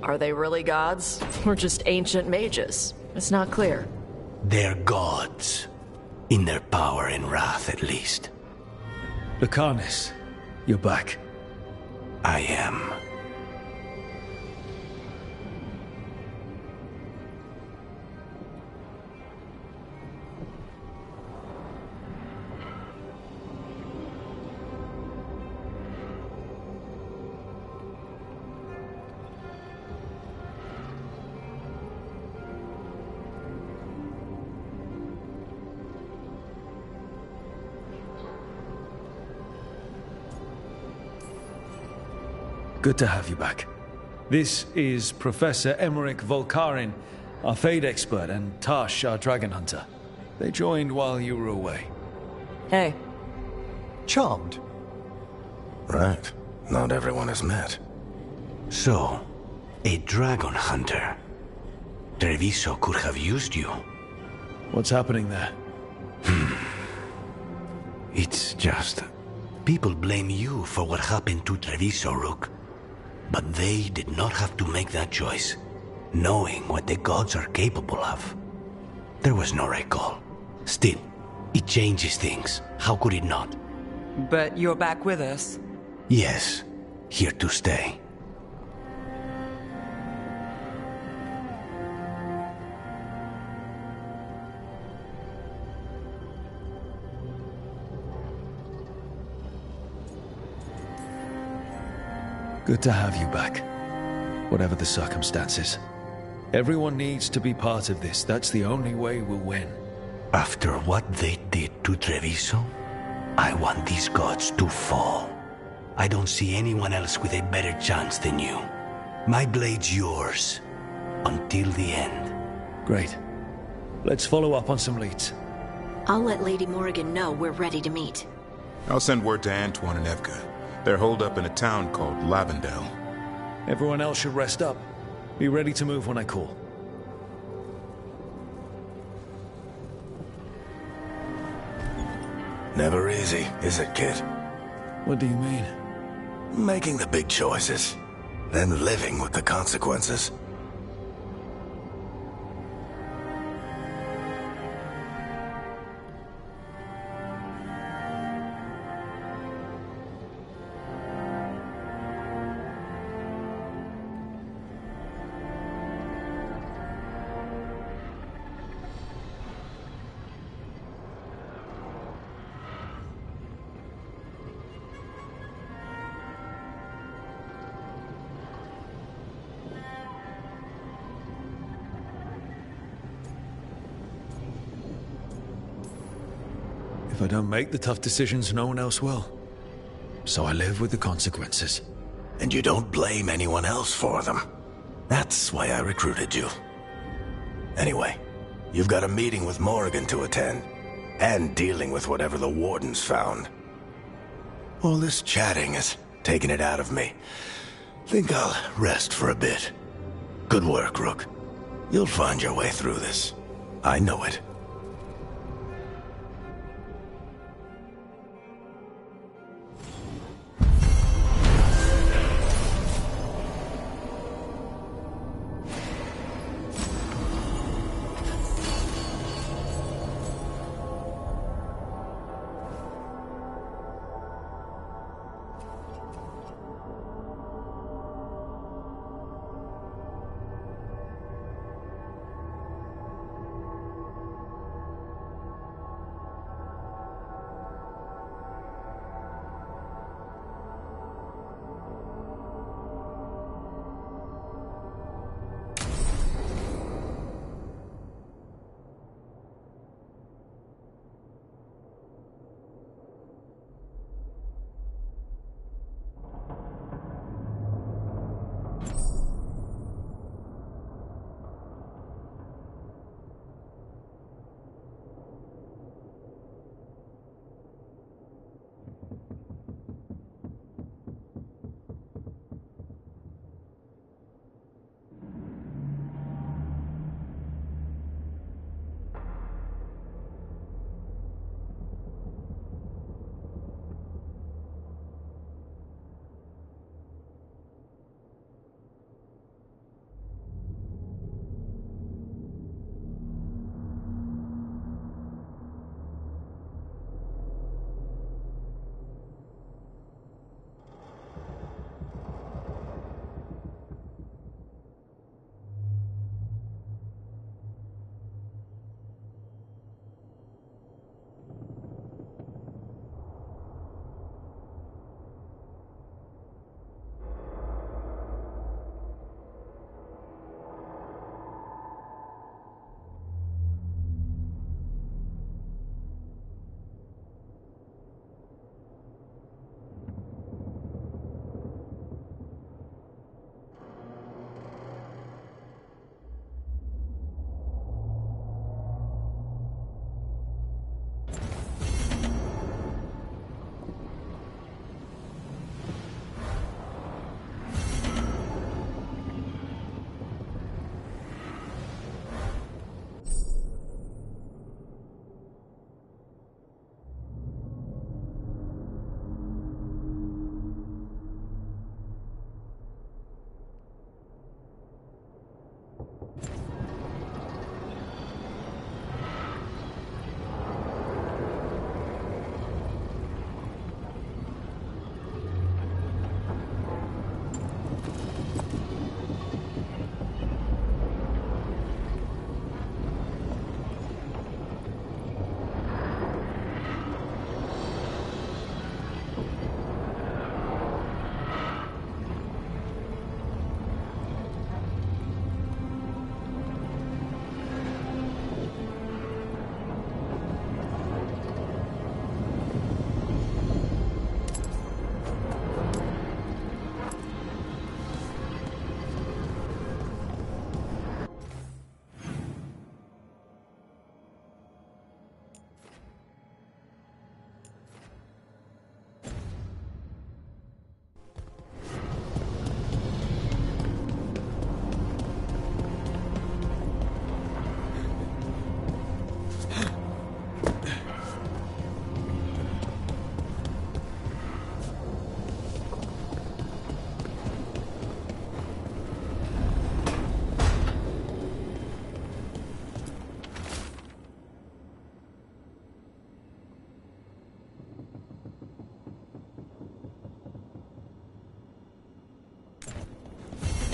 Are they really gods? Or just ancient mages? It's not clear. They're gods. In their power and wrath, at least. Lucanus, you're back. I am. Good to have you back. This is Professor Emmerich Volkarin, our Fade expert, and Tash, our dragon hunter. They joined while you were away. Hey. Charmed. Right. Not everyone has met. So, a dragon hunter. Treviso could have used you. What's happening there? It's just... people blame you for what happened to Treviso, Rook. But they did not have to make that choice, knowing what the gods are capable of. There was no recall. Still, it changes things. How could it not? But you're back with us. Yes, here to stay. Good to have you back, whatever the circumstances. Everyone needs to be part of this. That's the only way we'll win. After what they did to Treviso, I want these gods to fall. I don't see anyone else with a better chance than you. My blade's yours, until the end. Great. Let's follow up on some leads. I'll let Lady Morrigan know we're ready to meet. I'll send word to Antoine and Evka. They're holed up in a town called Lavendale. Everyone else should rest up. Be ready to move when I call. Never easy, is it, kid? What do you mean? Making the big choices, then living with the consequences. If I don't make the tough decisions, no one else will. So I live with the consequences. And you don't blame anyone else for them. That's why I recruited you. Anyway, you've got a meeting with Morrigan to attend, and dealing with whatever the Wardens found. All this chatting is taking it out of me. Think I'll rest for a bit. Good work, Rook. You'll find your way through this. I know it.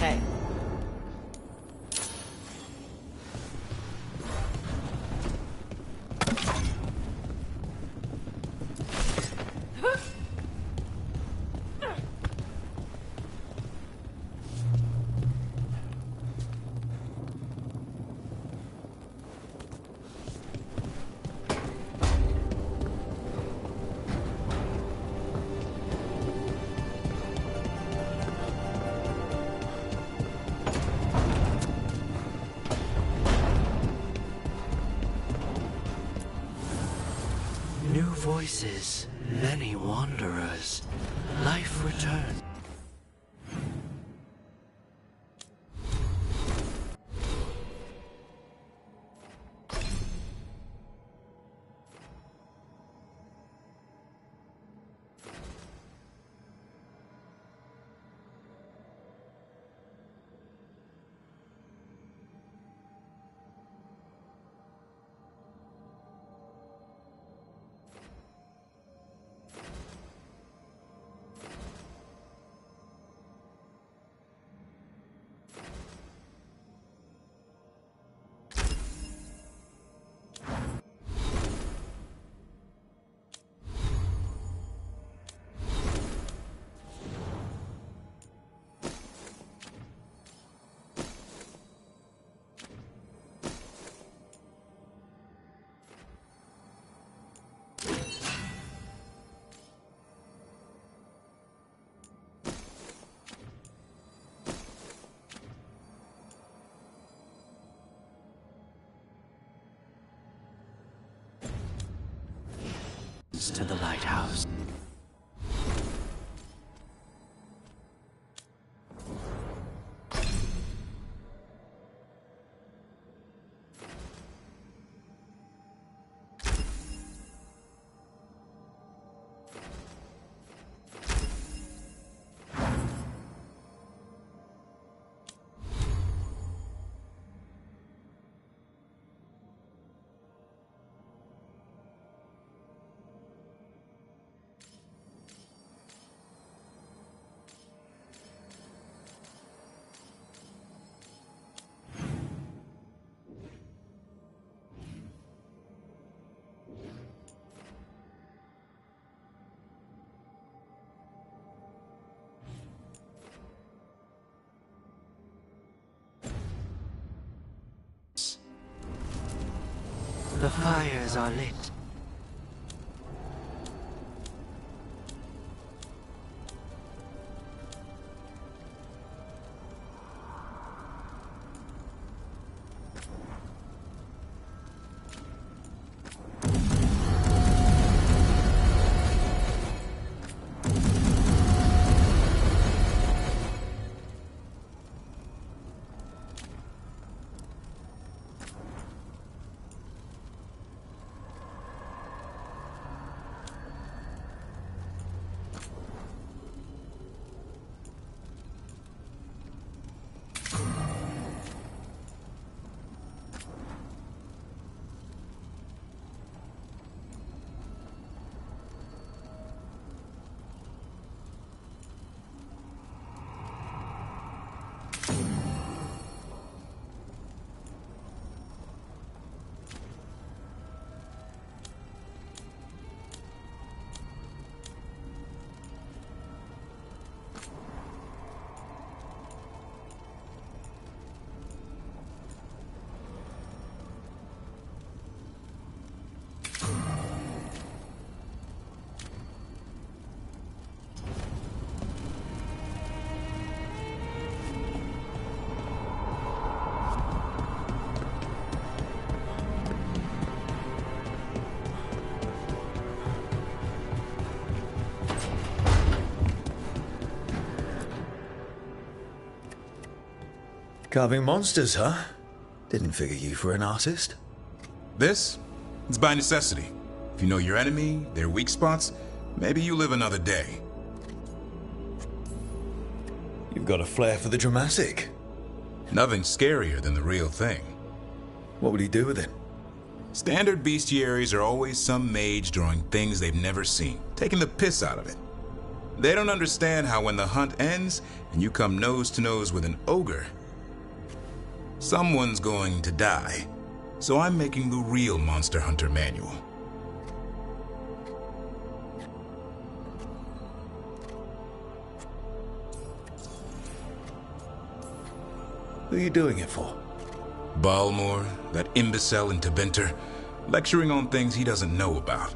Hey. Voices, many wanderers, life returns. To the lighthouse. The fires are lit. Carving monsters, huh? Didn't figure you for an artist. This? It's by necessity. If you know your enemy, their weak spots, maybe you live another day. You've got a flair for the dramatic. Nothing scarier than the real thing. What would he do with it? Standard bestiaries are always some mage drawing things they've never seen, taking the piss out of it. They don't understand how when the hunt ends and you come nose to nose with an ogre, someone's going to die. So I'm making the real Monster Hunter manual. Who are you doing it for? Balmor, that imbecile in Tebenter, lecturing on things he doesn't know about.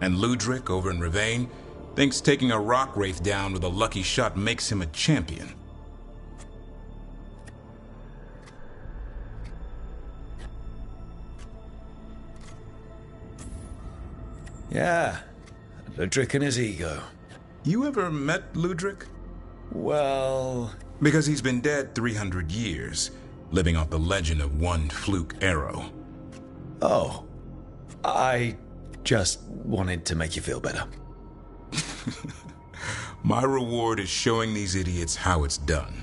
And Ludric over in Ravane thinks taking a rock wraith down with a lucky shot makes him a champion. Yeah, Ludric and his ego. You ever met Ludric? Well... Because he's been dead 300 years, living off the legend of one fluke arrow. Oh. I just wanted to make you feel better. My reward is showing these idiots how it's done.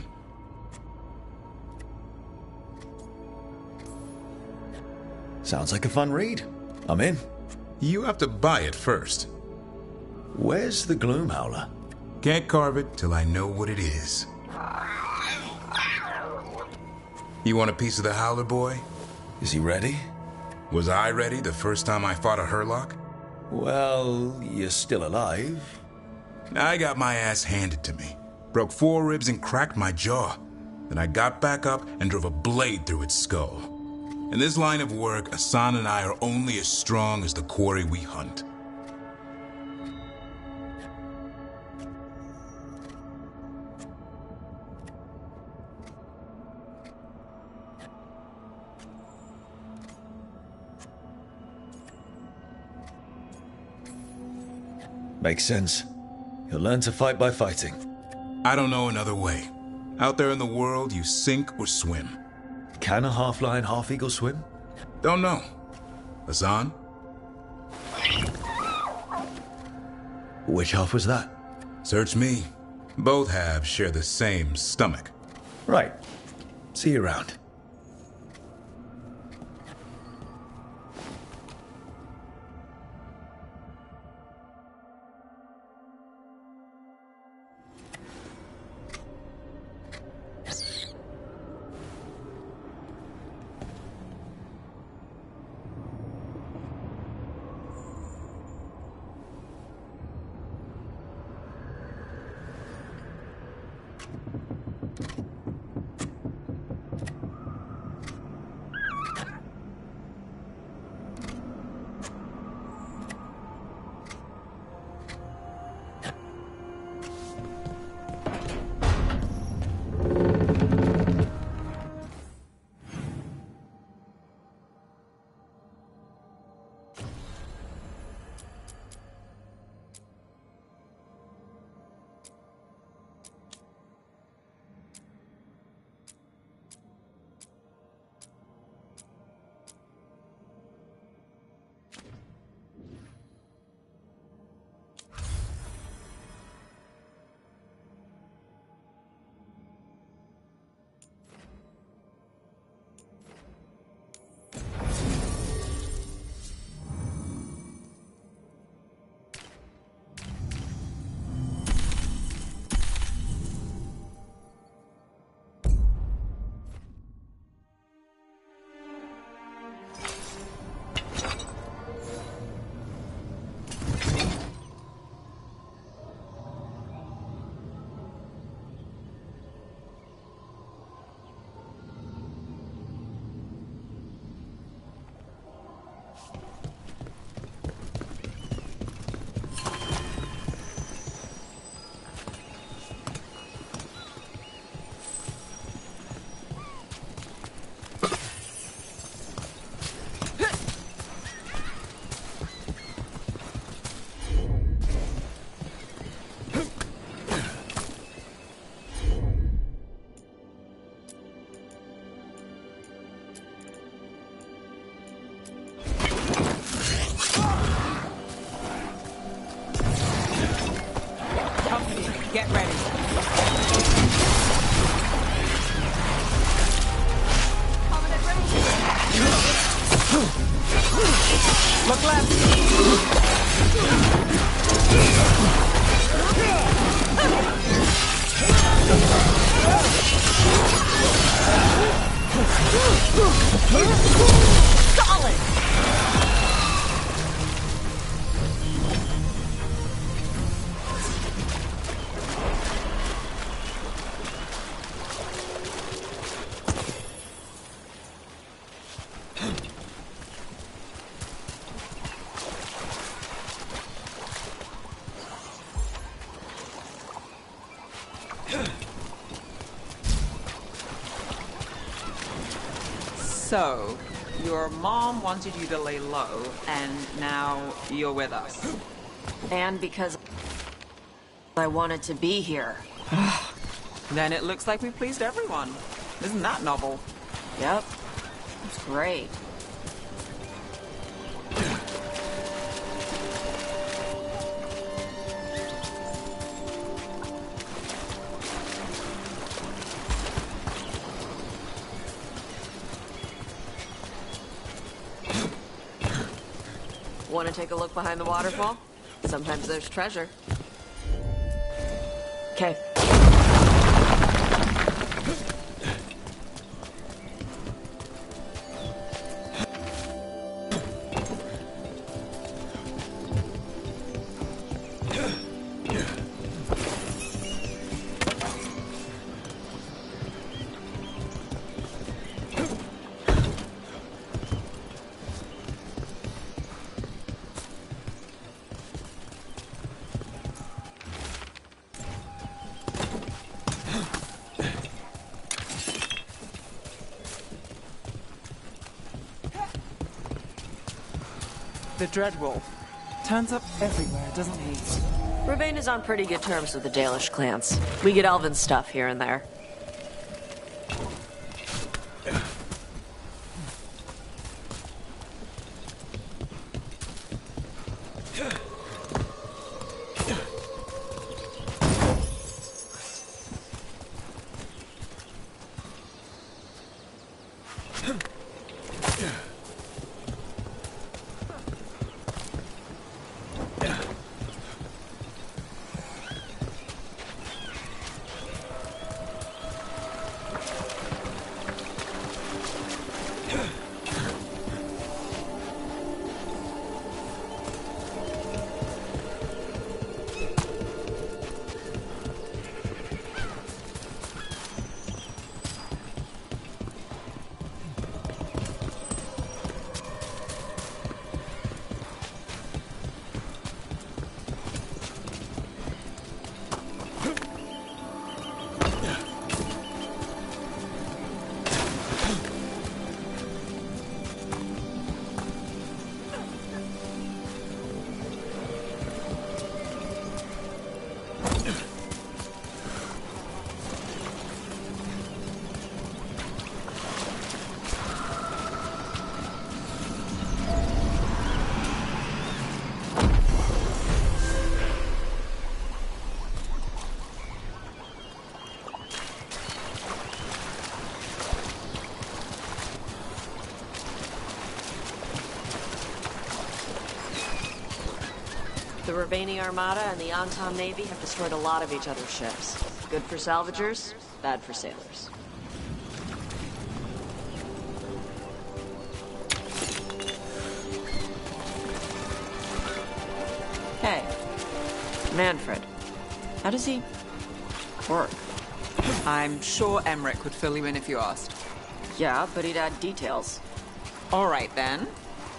Sounds like a fun read. I'm in. You have to buy it first. Where's the Gloom Howler? Can't carve it till I know what it is. You want a piece of the Howler, boy? Is he ready? Was I ready the first time I fought a Hurlock? Well, you're still alive. I got my ass handed to me. Broke 4 ribs and cracked my jaw. Then I got back up and drove a blade through its skull. In this line of work, Asan and I are only as strong as the quarry we hunt. Makes sense. You'll learn to fight by fighting. I don't know another way. Out there in the world, you sink or swim. Can a half-lion, half-eagle swim? Don't know. Asan? Which half was that? Search me. Both halves share the same stomach. Right. See you around. Look left! Solid! So, your mom wanted you to lay low, and now you're with us. And because I wanted to be here. Then it looks like we pleased everyone. Isn't that novel? Yep. It's great. Want to take a look behind the waterfall? Sometimes there's treasure. Okay. The Dreadwolf turns up everywhere, doesn't he? Ravane is on pretty good terms with the Dalish clans. We get elven stuff here and there. The Ravani Armada and the Anton Navy have destroyed a lot of each other's ships. Good for salvagers, bad for sailors. Hey, Manfred, how does he work? I'm sure Emmerich would fill you in if you asked. Yeah, but he'd add details. All right, then.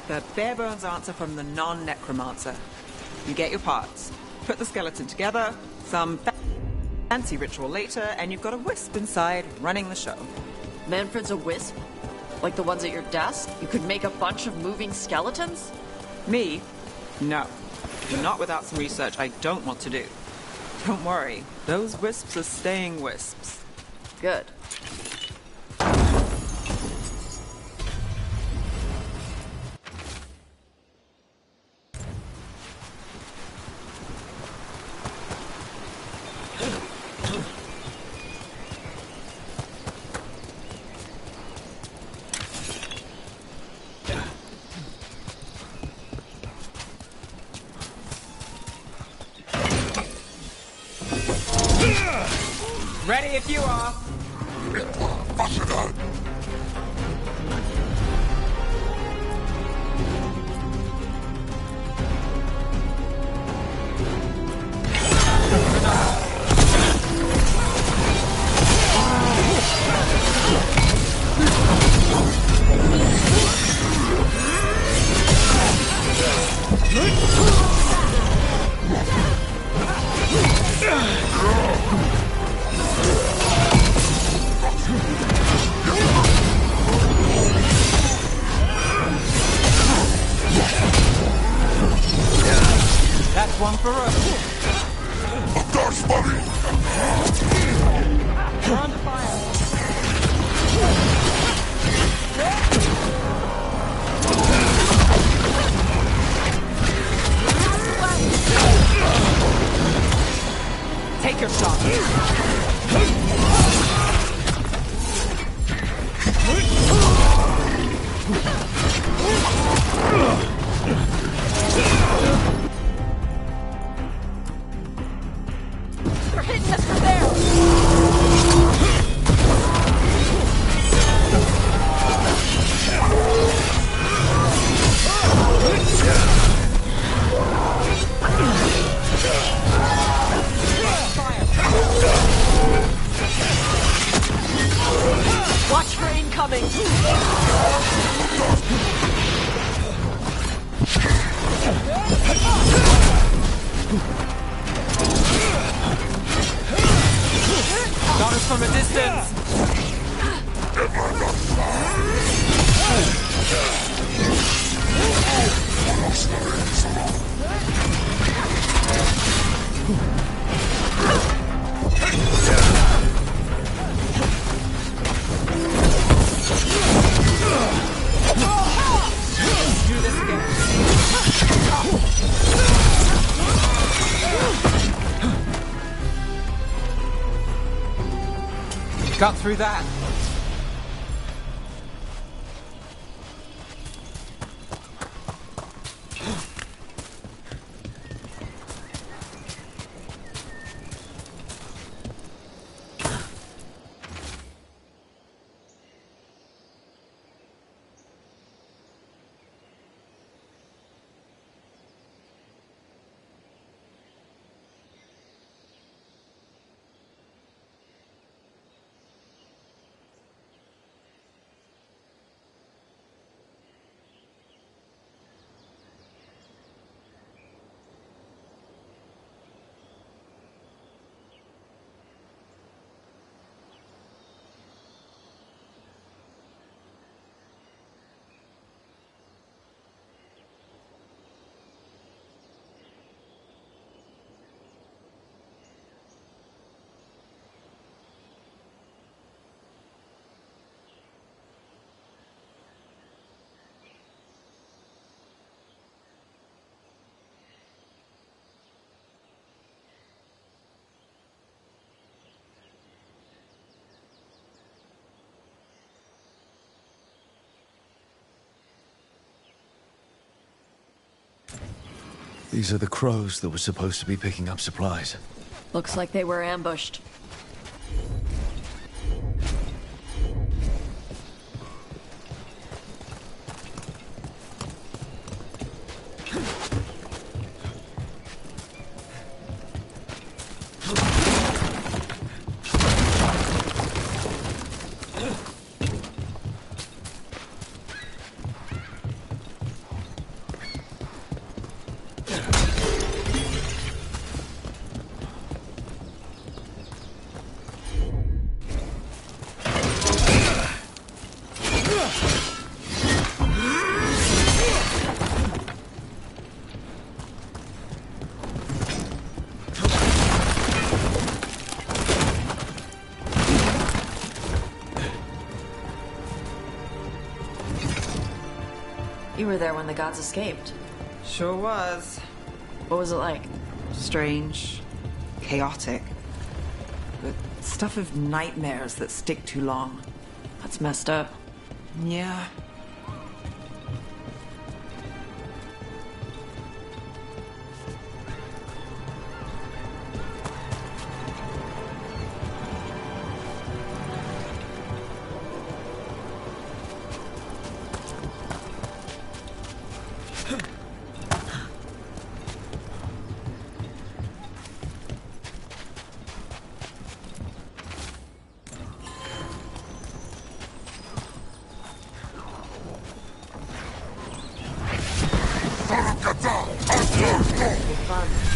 The bare-bones answer from the non-necromancer. You get your parts, put the skeleton together, some fancy ritual later, and you've got a wisp inside running the show. Manfred's a wisp? Like the ones at your desk? You could make a bunch of moving skeletons? Me? No. Not without some research I don't want to do. Don't worry, those wisps are staying wisps. Good. if you are. That's one for us. That's funny. We're on fire. Take your shot. They're hitting us from there! Watch for incoming! Got us from a distance! Do this again. Got through that. These are the crows that were supposed to be picking up supplies. Looks like they were ambushed. You were there when the gods escaped. Sure was. What was it like? Strange. Chaotic. The stuff of nightmares that stick too long. That's messed up. Yeah. fun.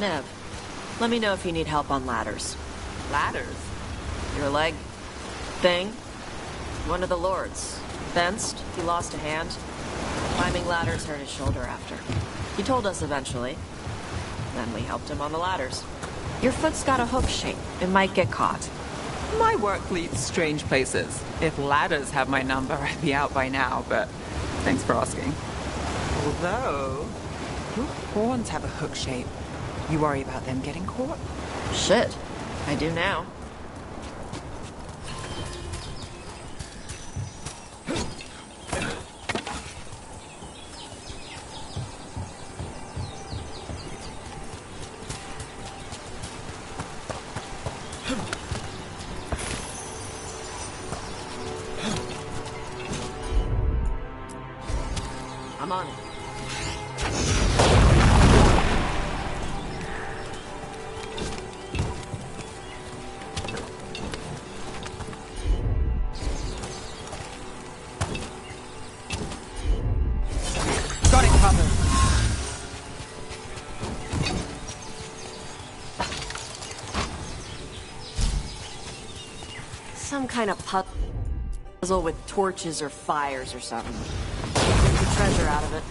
Nev, let me know if you need help on ladders. Ladders? Your leg thing? One of the lords. Fenced, he lost a hand. Climbing ladders hurt his shoulder after. He told us eventually. Then we helped him on the ladders. Your foot's got a hook shape. It might get caught. My work leads strange places. If ladders have my number, I'd be out by now, but thanks for asking. Although, your horns have a hook shape. You worry about them getting caught? Shit. I do now. I'm on it. Got it covered. Some kind of puzzle with torches or fires or something. Get the treasure out of it.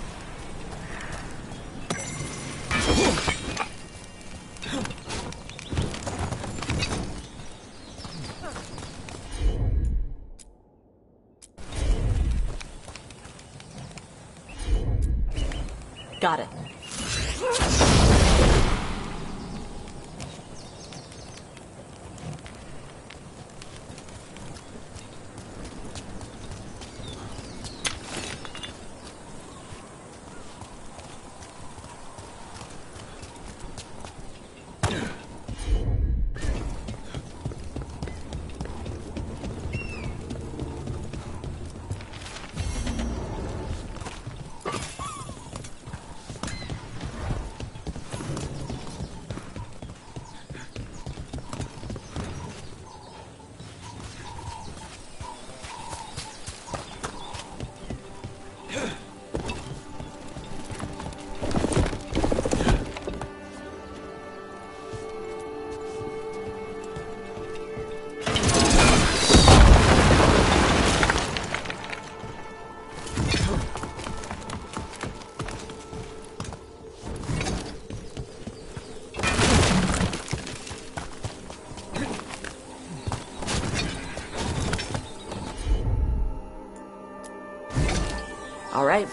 Got it. All right.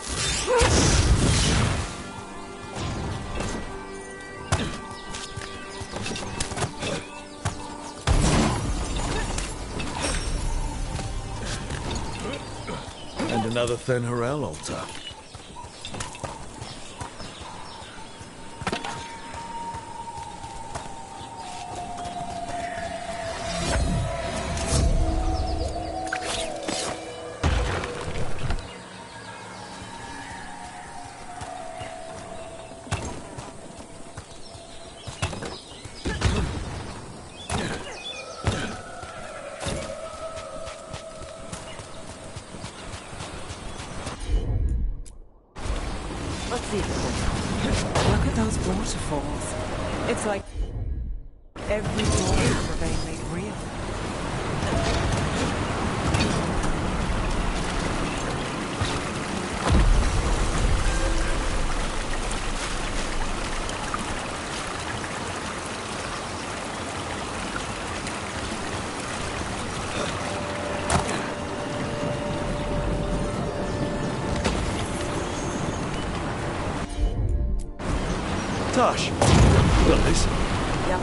And another Thenharel altar. Look at those waterfalls. It's like every door in Ravine made real. Tosh, got this? Yep.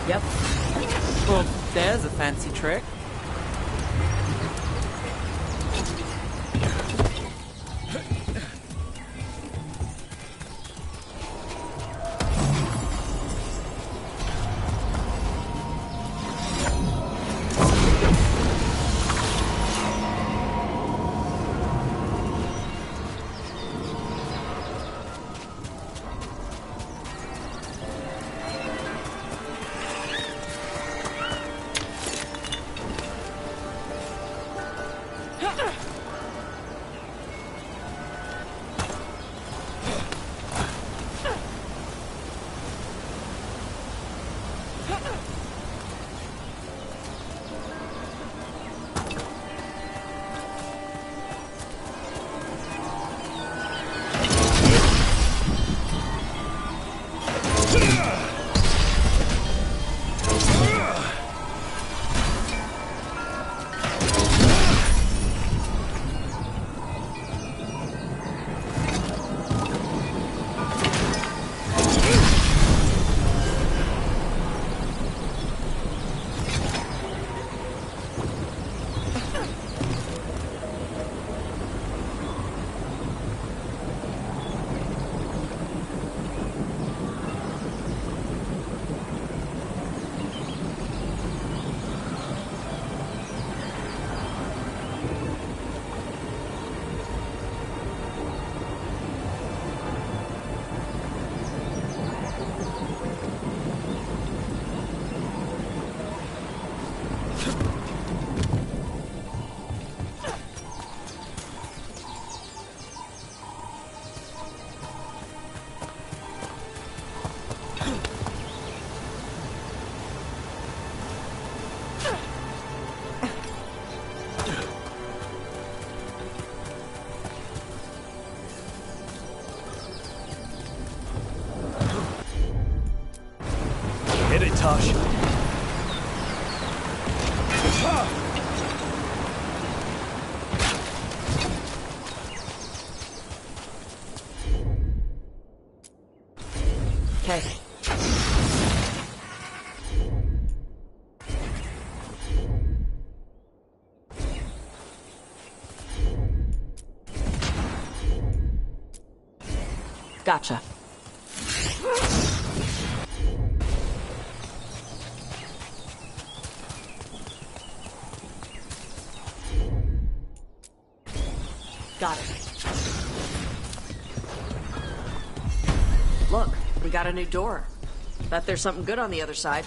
Yep. Well, there's a fancy trick. Tash. Okay. Gotcha. Got it. Look, we got a new door. Bet there's something good on the other side.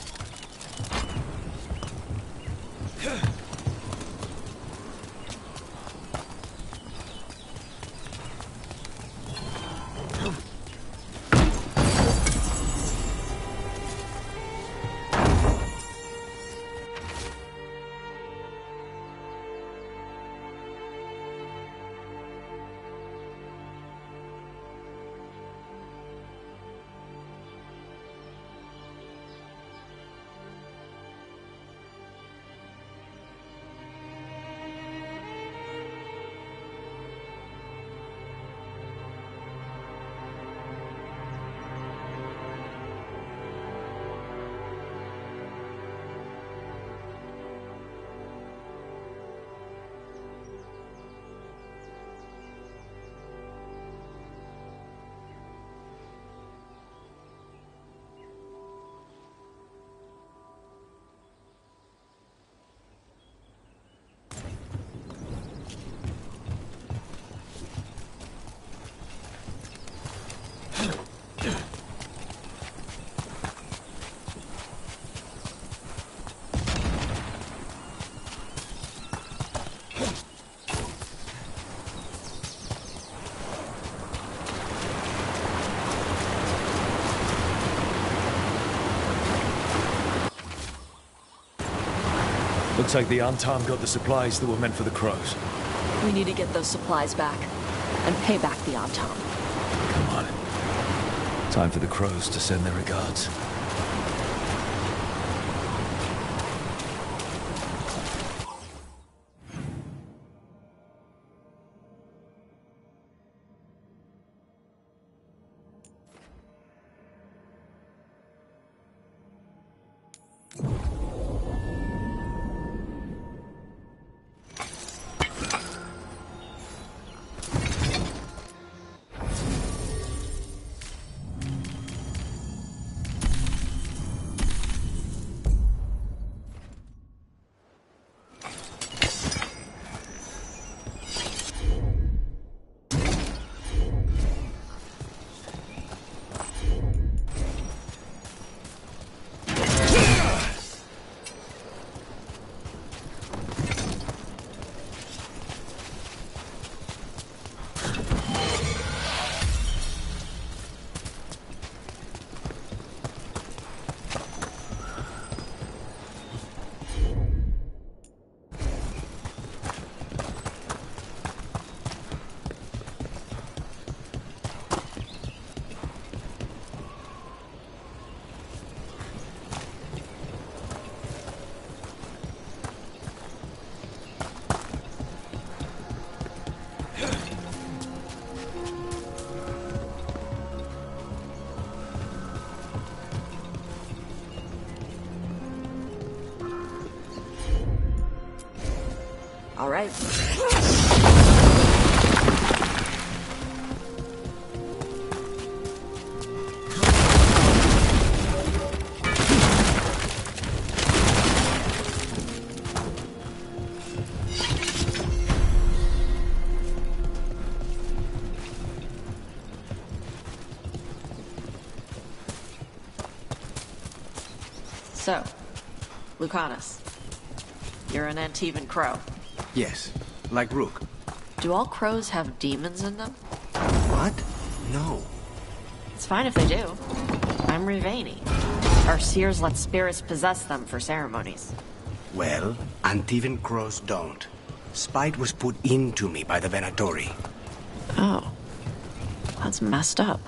Looks like the Antam got the supplies that were meant for the crows. We need to get those supplies back and pay back the Antam. Come on. Time for the crows to send their regards. All right. So, Lucanus, you're an Antivan crow. Yes, like Rook. Do all crows have demons in them? What? No. It's fine if they do. I'm Rivaini. Our seers let spirits possess them for ceremonies. Well, Antivan crows don't. Spite was put into me by the Venatori. Oh. That's messed up.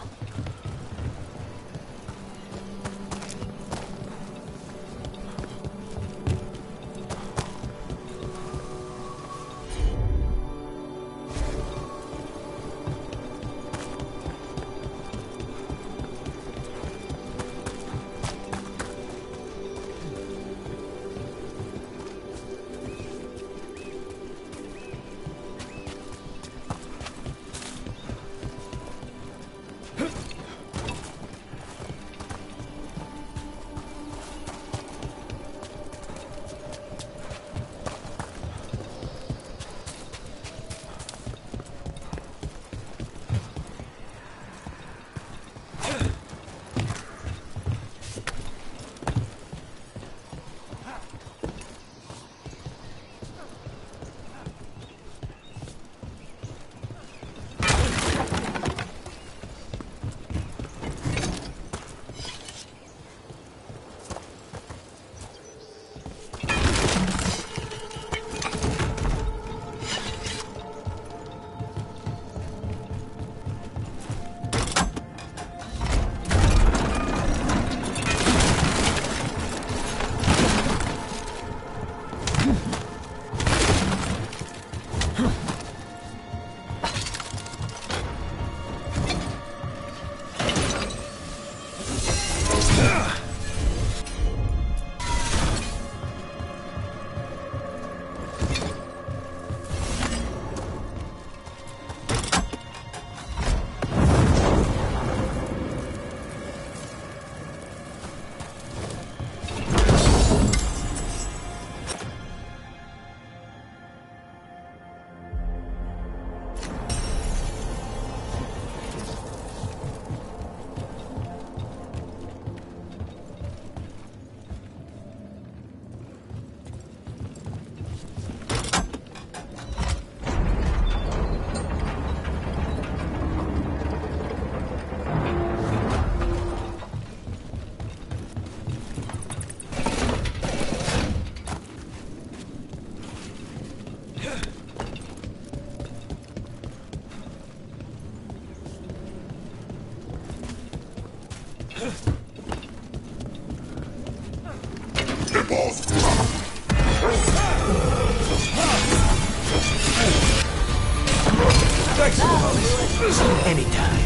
Anytime.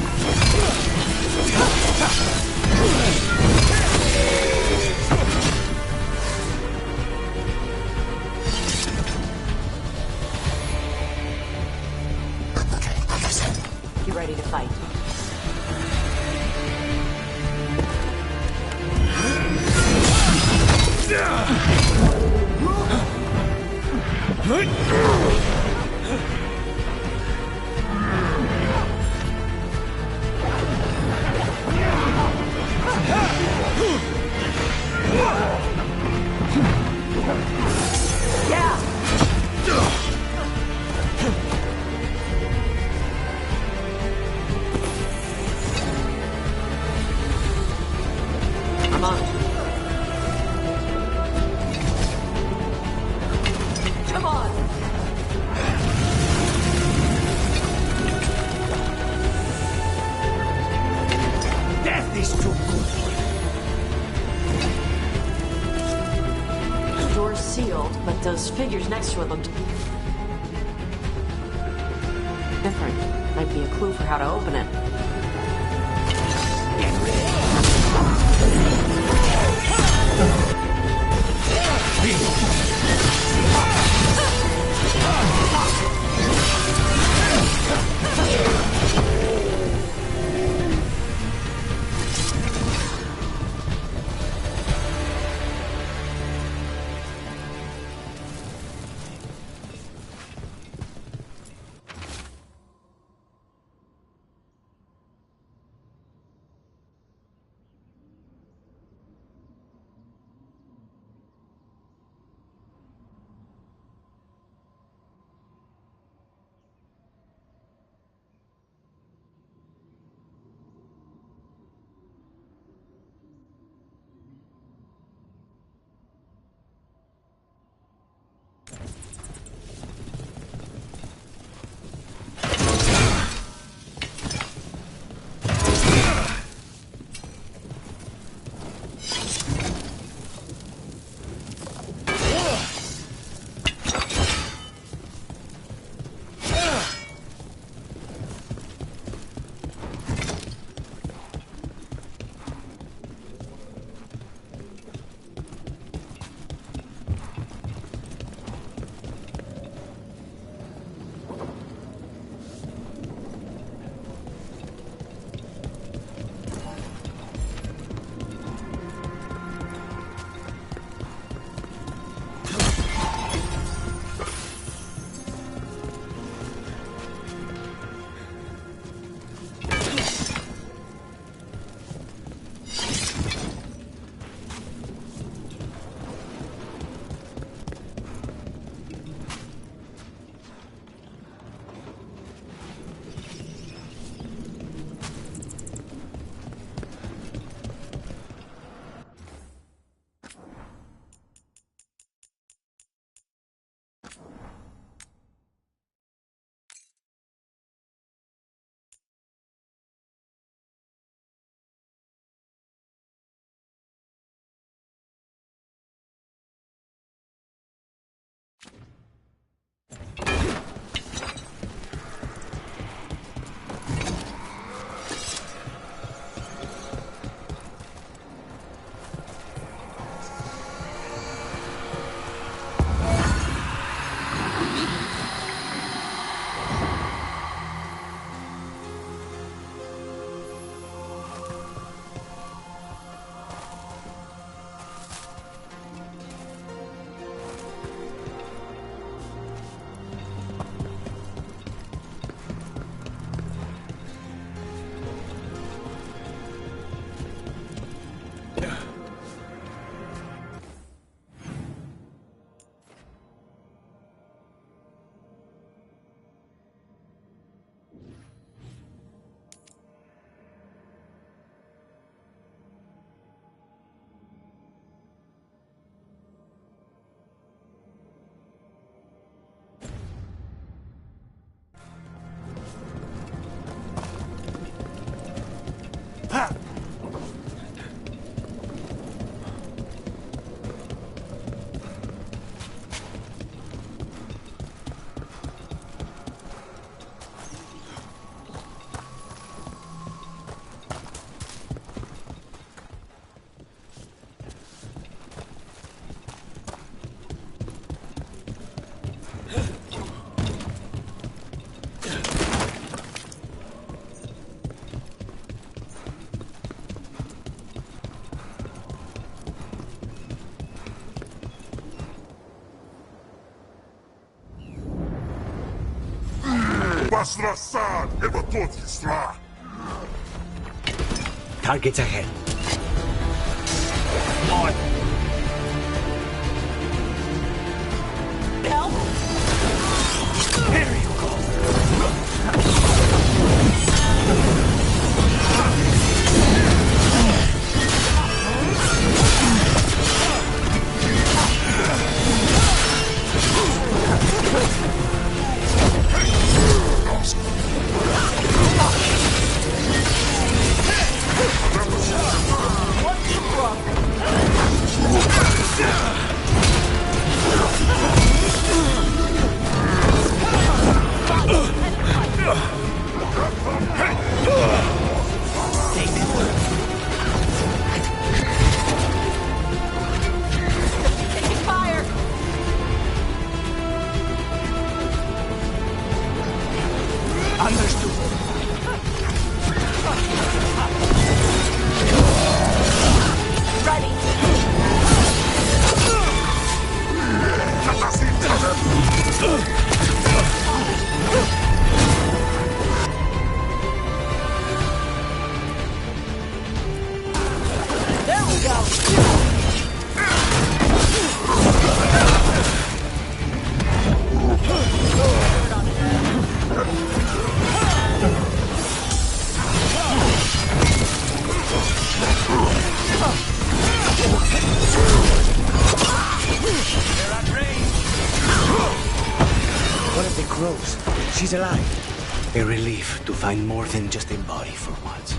Get ready to fight. Come on. Come on. Death is too good. The door's sealed, but those figures next to it looked different. Might be a clue for how to open it. Targets ahead. Help! There you go. She's alive. A relief to find more than just a body for once.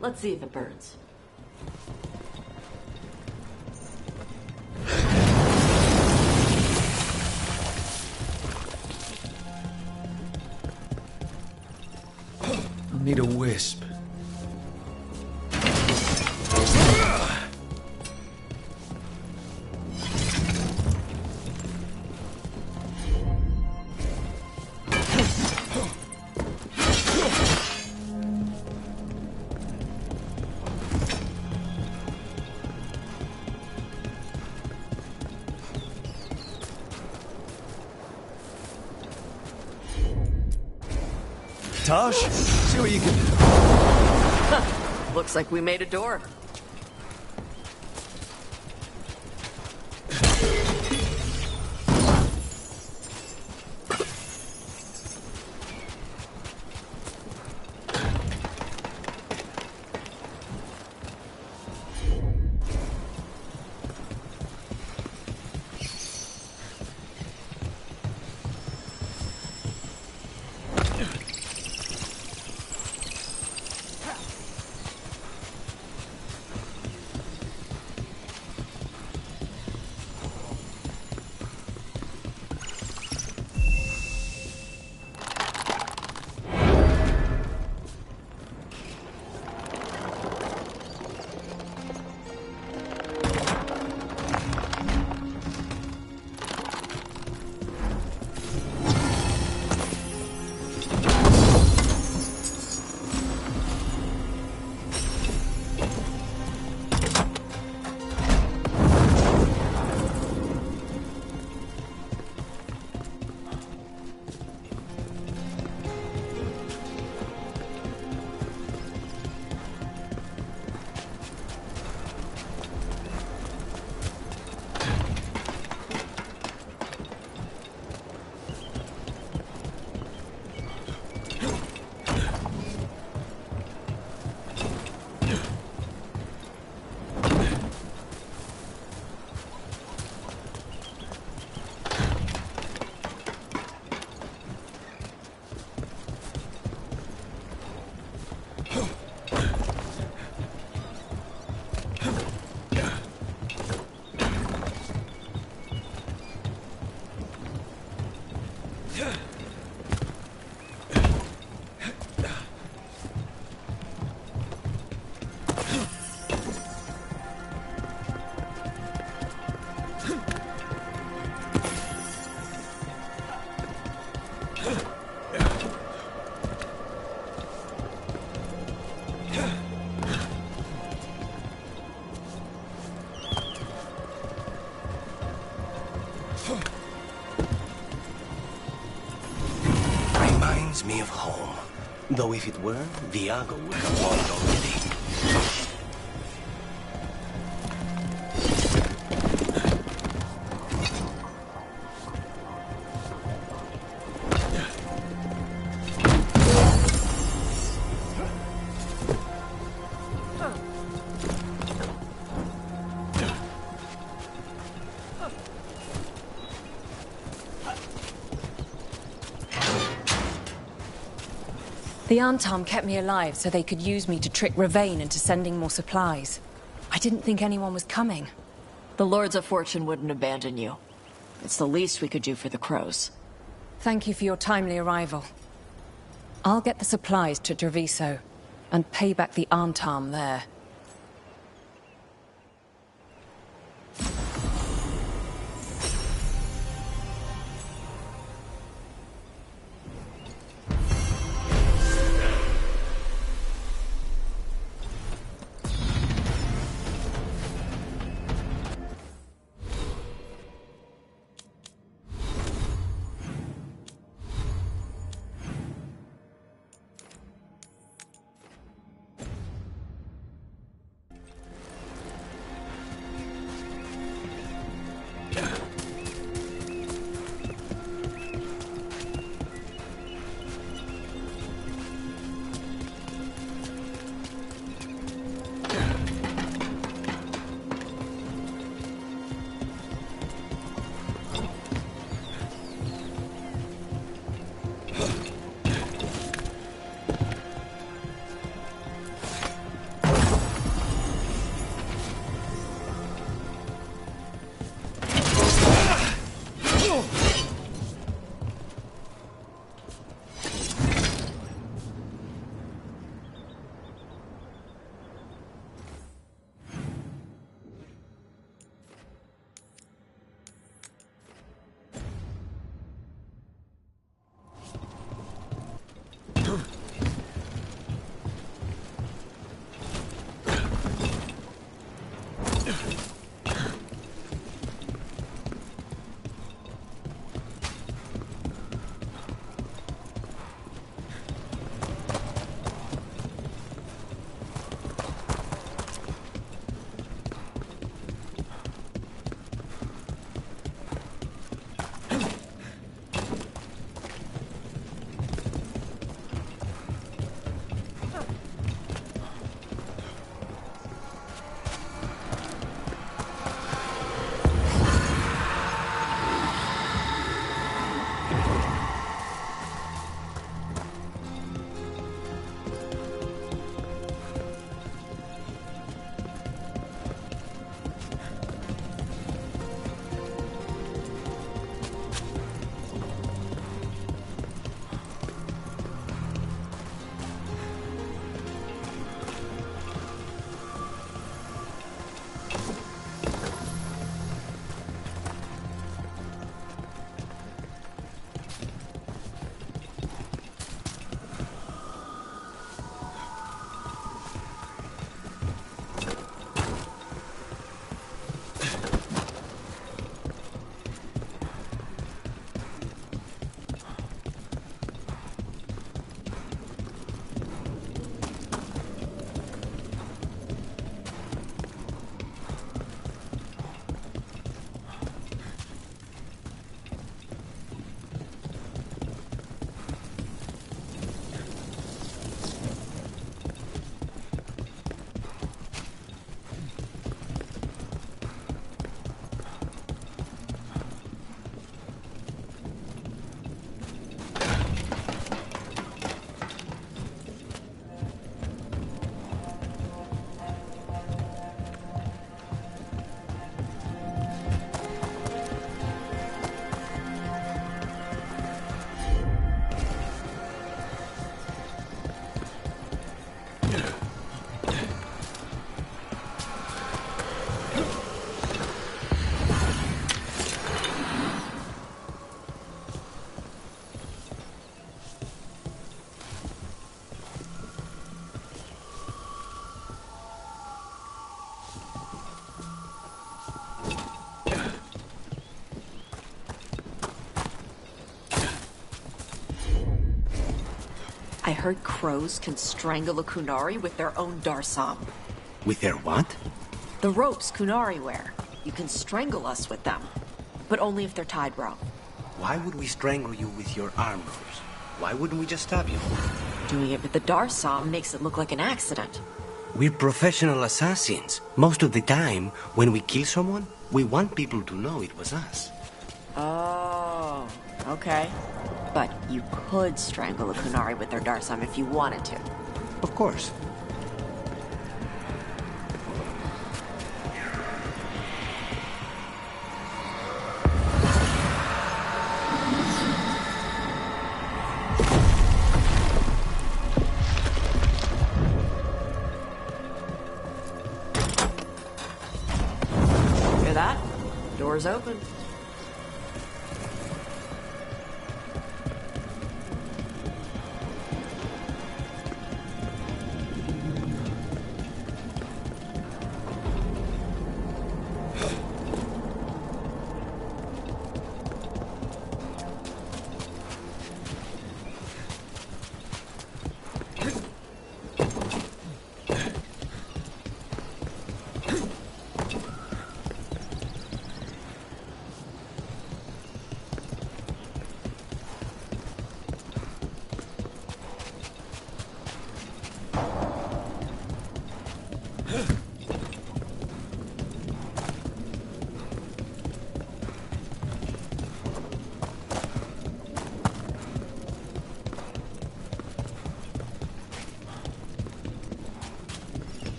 Let's see the birds. I'll need a wisp. Tosh, see what you can do. Looks like we made a door. Though if it were, Viago would have won already. The Antam kept me alive so they could use me to trick Ravain into sending more supplies. I didn't think anyone was coming. The Lords of Fortune wouldn't abandon you. It's the least we could do for the crows. Thank you for your timely arrival. I'll get the supplies to Treviso and pay back the Antam there. heard crows can strangle a Kunari with their own darsam. With their what? The ropes Kunari wear. You can strangle us with them. But only if they're tied wrong. Why would we strangle you with your arm ropes? Why wouldn't we just stab you? Doing it with the darsam makes it look like an accident. We're professional assassins. Most of the time, when we kill someone, we want people to know it was us. Oh, okay. But you could strangle a Kunari with their darsam if you wanted to. Of course. Hear that? Door's open.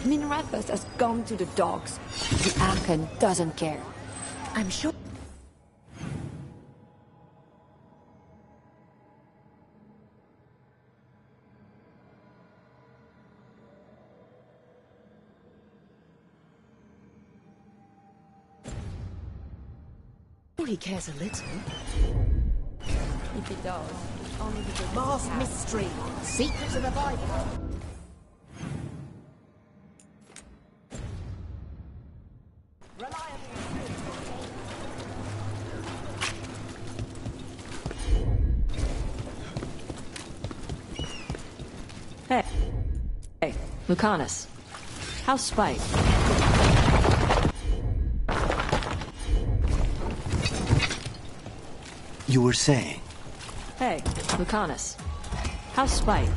Minrathos has gone to the dogs. The Archon doesn't care. I'm sure... He cares a little. If he does, it's only because... Mars mystery. Secrets of the Bible. Hey, Lucanus. How's Spite? You were saying? Hey, Lucanus. How's Spite?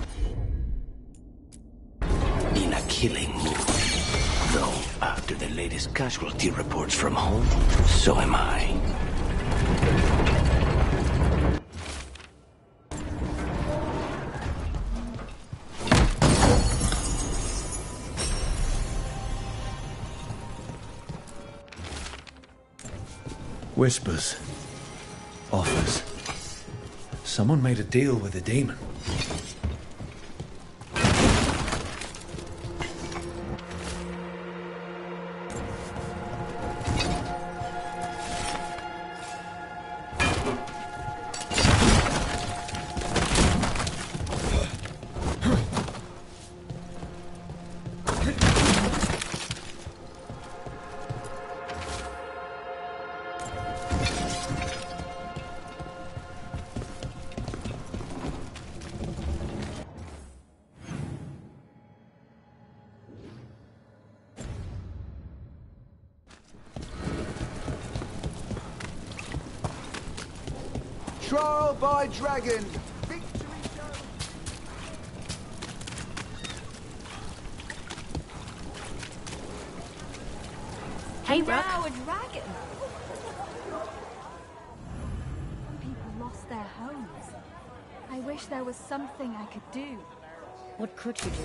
In a killing mood. Though, after the latest casualty reports from home, so am I. Whispers. Offers. Someone made a deal with a demon. Trial by dragon. Hey, Rook. Now a dragon. Some people lost their homes. I wish there was something I could do. What could you do?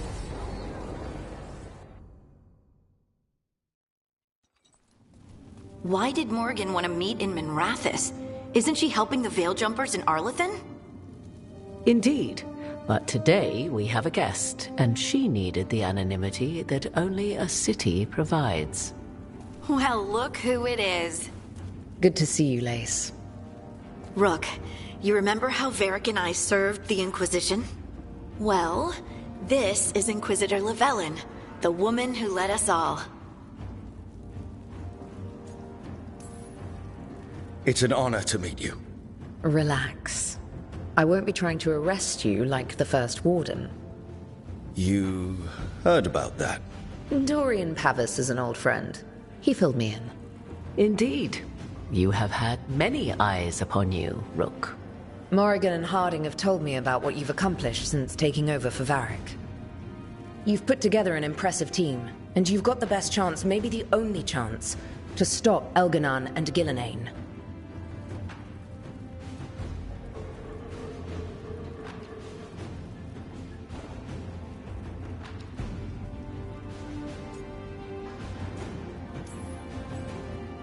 Why did Morgan want to meet in Minrathous? Isn't she helping the Veil Jumpers in Arlethan? Indeed. But today we have a guest, and she needed the anonymity that only a city provides. Well, look who it is. Good to see you, Lace. Rook, you remember how Varric and I served the Inquisition? Well, this is Inquisitor Llewellyn, the woman who led us all. It's an honor to meet you. Relax. I won't be trying to arrest you like the First Warden. You heard about that? Dorian Pavis is an old friend. He filled me in. Indeed. You have had many eyes upon you, Rook. Morrigan and Harding have told me about what you've accomplished since taking over for Varric. You've put together an impressive team, and you've got the best chance, maybe the only chance, to stop Elganon and Gillenane.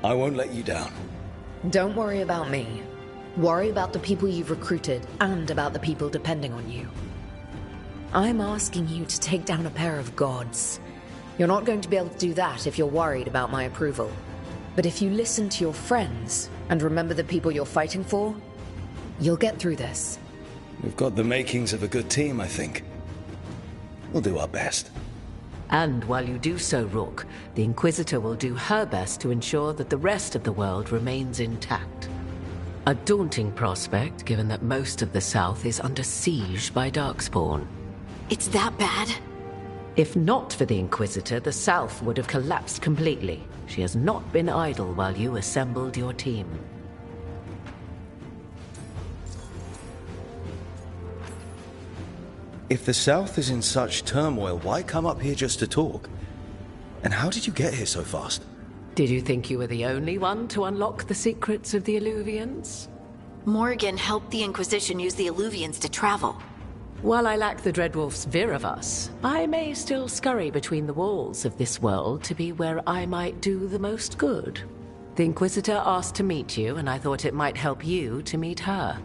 I won't let you down. Don't worry about me. Worry about the people you've recruited and about the people depending on you. I'm asking you to take down a pair of gods. You're not going to be able to do that if you're worried about my approval. But if you listen to your friends and remember the people you're fighting for, you'll get through this. We've got the makings of a good team, I think. We'll do our best. And while you do so, Rook, the Inquisitor will do her best to ensure that the rest of the world remains intact. A daunting prospect, given that most of the South is under siege by Darkspawn. It's that bad? If not for the Inquisitor, the South would have collapsed completely. She has not been idle while you assembled your team. If the South is in such turmoil, why come up here just to talk? And how did you get here so fast? Did you think you were the only one to unlock the secrets of the Illuvians? Morgan helped the Inquisition use the Illuvians to travel. While I lack the Dreadwolf's Viravas, I may still scurry between the walls of this world to be where I might do the most good. The Inquisitor asked to meet you, and I thought it might help you to meet her.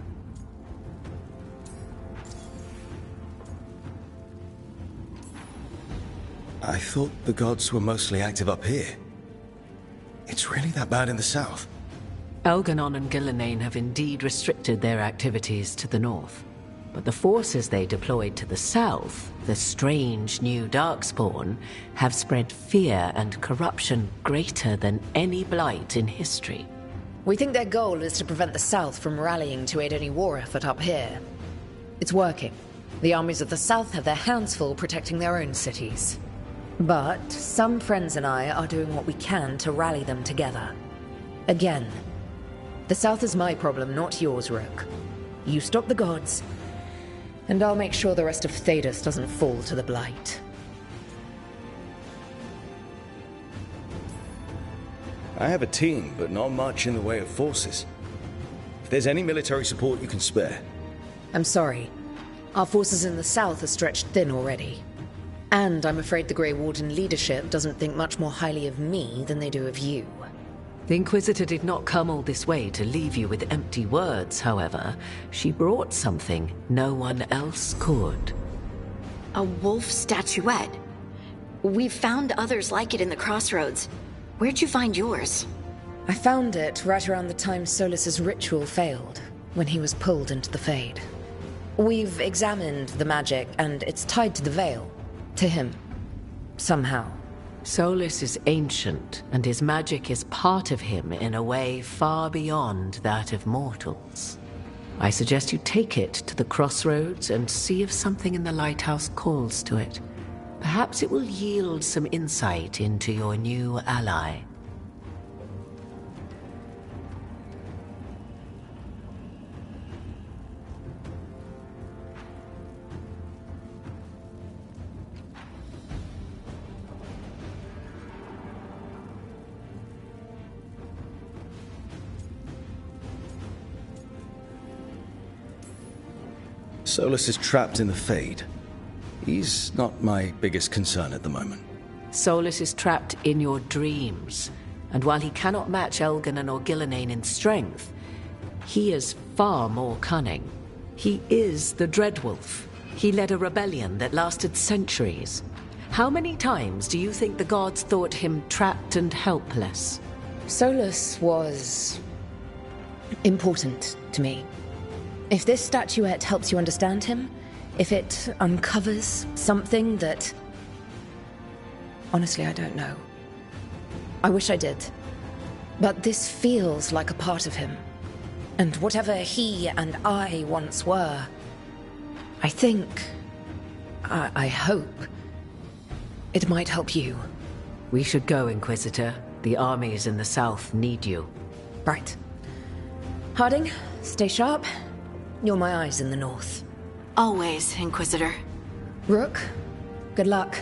I thought the gods were mostly active up here. It's really that bad in the south? Elganon and Gillenane have indeed restricted their activities to the north. But the forces they deployed to the south, the strange new Darkspawn, have spread fear and corruption greater than any blight in history. We think their goal is to prevent the south from rallying to aid any war effort up here. It's working. The armies of the south have their hands full protecting their own cities. But some friends and I are doing what we can to rally them together. Again, the south is my problem, not yours, Rook. You stop the gods, and I'll make sure the rest of Tedassu doesn't fall to the blight. I have a team, but not much in the way of forces. If there's any military support you can spare. I'm sorry. Our forces in the south are stretched thin already. And I'm afraid the Grey Warden leadership doesn't think much more highly of me than they do of you. The Inquisitor did not come all this way to leave you with empty words, however. She brought something no one else could. A wolf statuette? We've found others like it in the crossroads. Where'd you find yours? I found it right around the time Solus's ritual failed, when he was pulled into the Fade. We've examined the magic, and it's tied to the Veil. To him. Somehow. Solus is ancient, and his magic is part of him in a way far beyond that of mortals. I suggest you take it to the crossroads and see if something in the lighthouse calls to it. Perhaps it will yield some insight into your new ally. Solus is trapped in the Fade. He's not my biggest concern at the moment. Solus is trapped in your dreams, and while he cannot match Elganon or Gillenane in strength, he is far more cunning. He is the Dreadwolf. He led a rebellion that lasted centuries. How many times do you think the gods thought him trapped and helpless? Solus was important to me. If this statuette helps you understand him, if it uncovers something that... Honestly, I don't know. I wish I did. But this feels like a part of him. And whatever he and I once were, I think... I hope... it might help you. We should go, Inquisitor. The armies in the south need you. Right. Harding, stay sharp. You're my eyes in the north. Always, Inquisitor. Rook, good luck.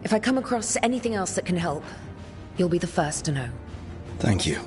If I come across anything else that can help, you'll be the first to know. Thank you.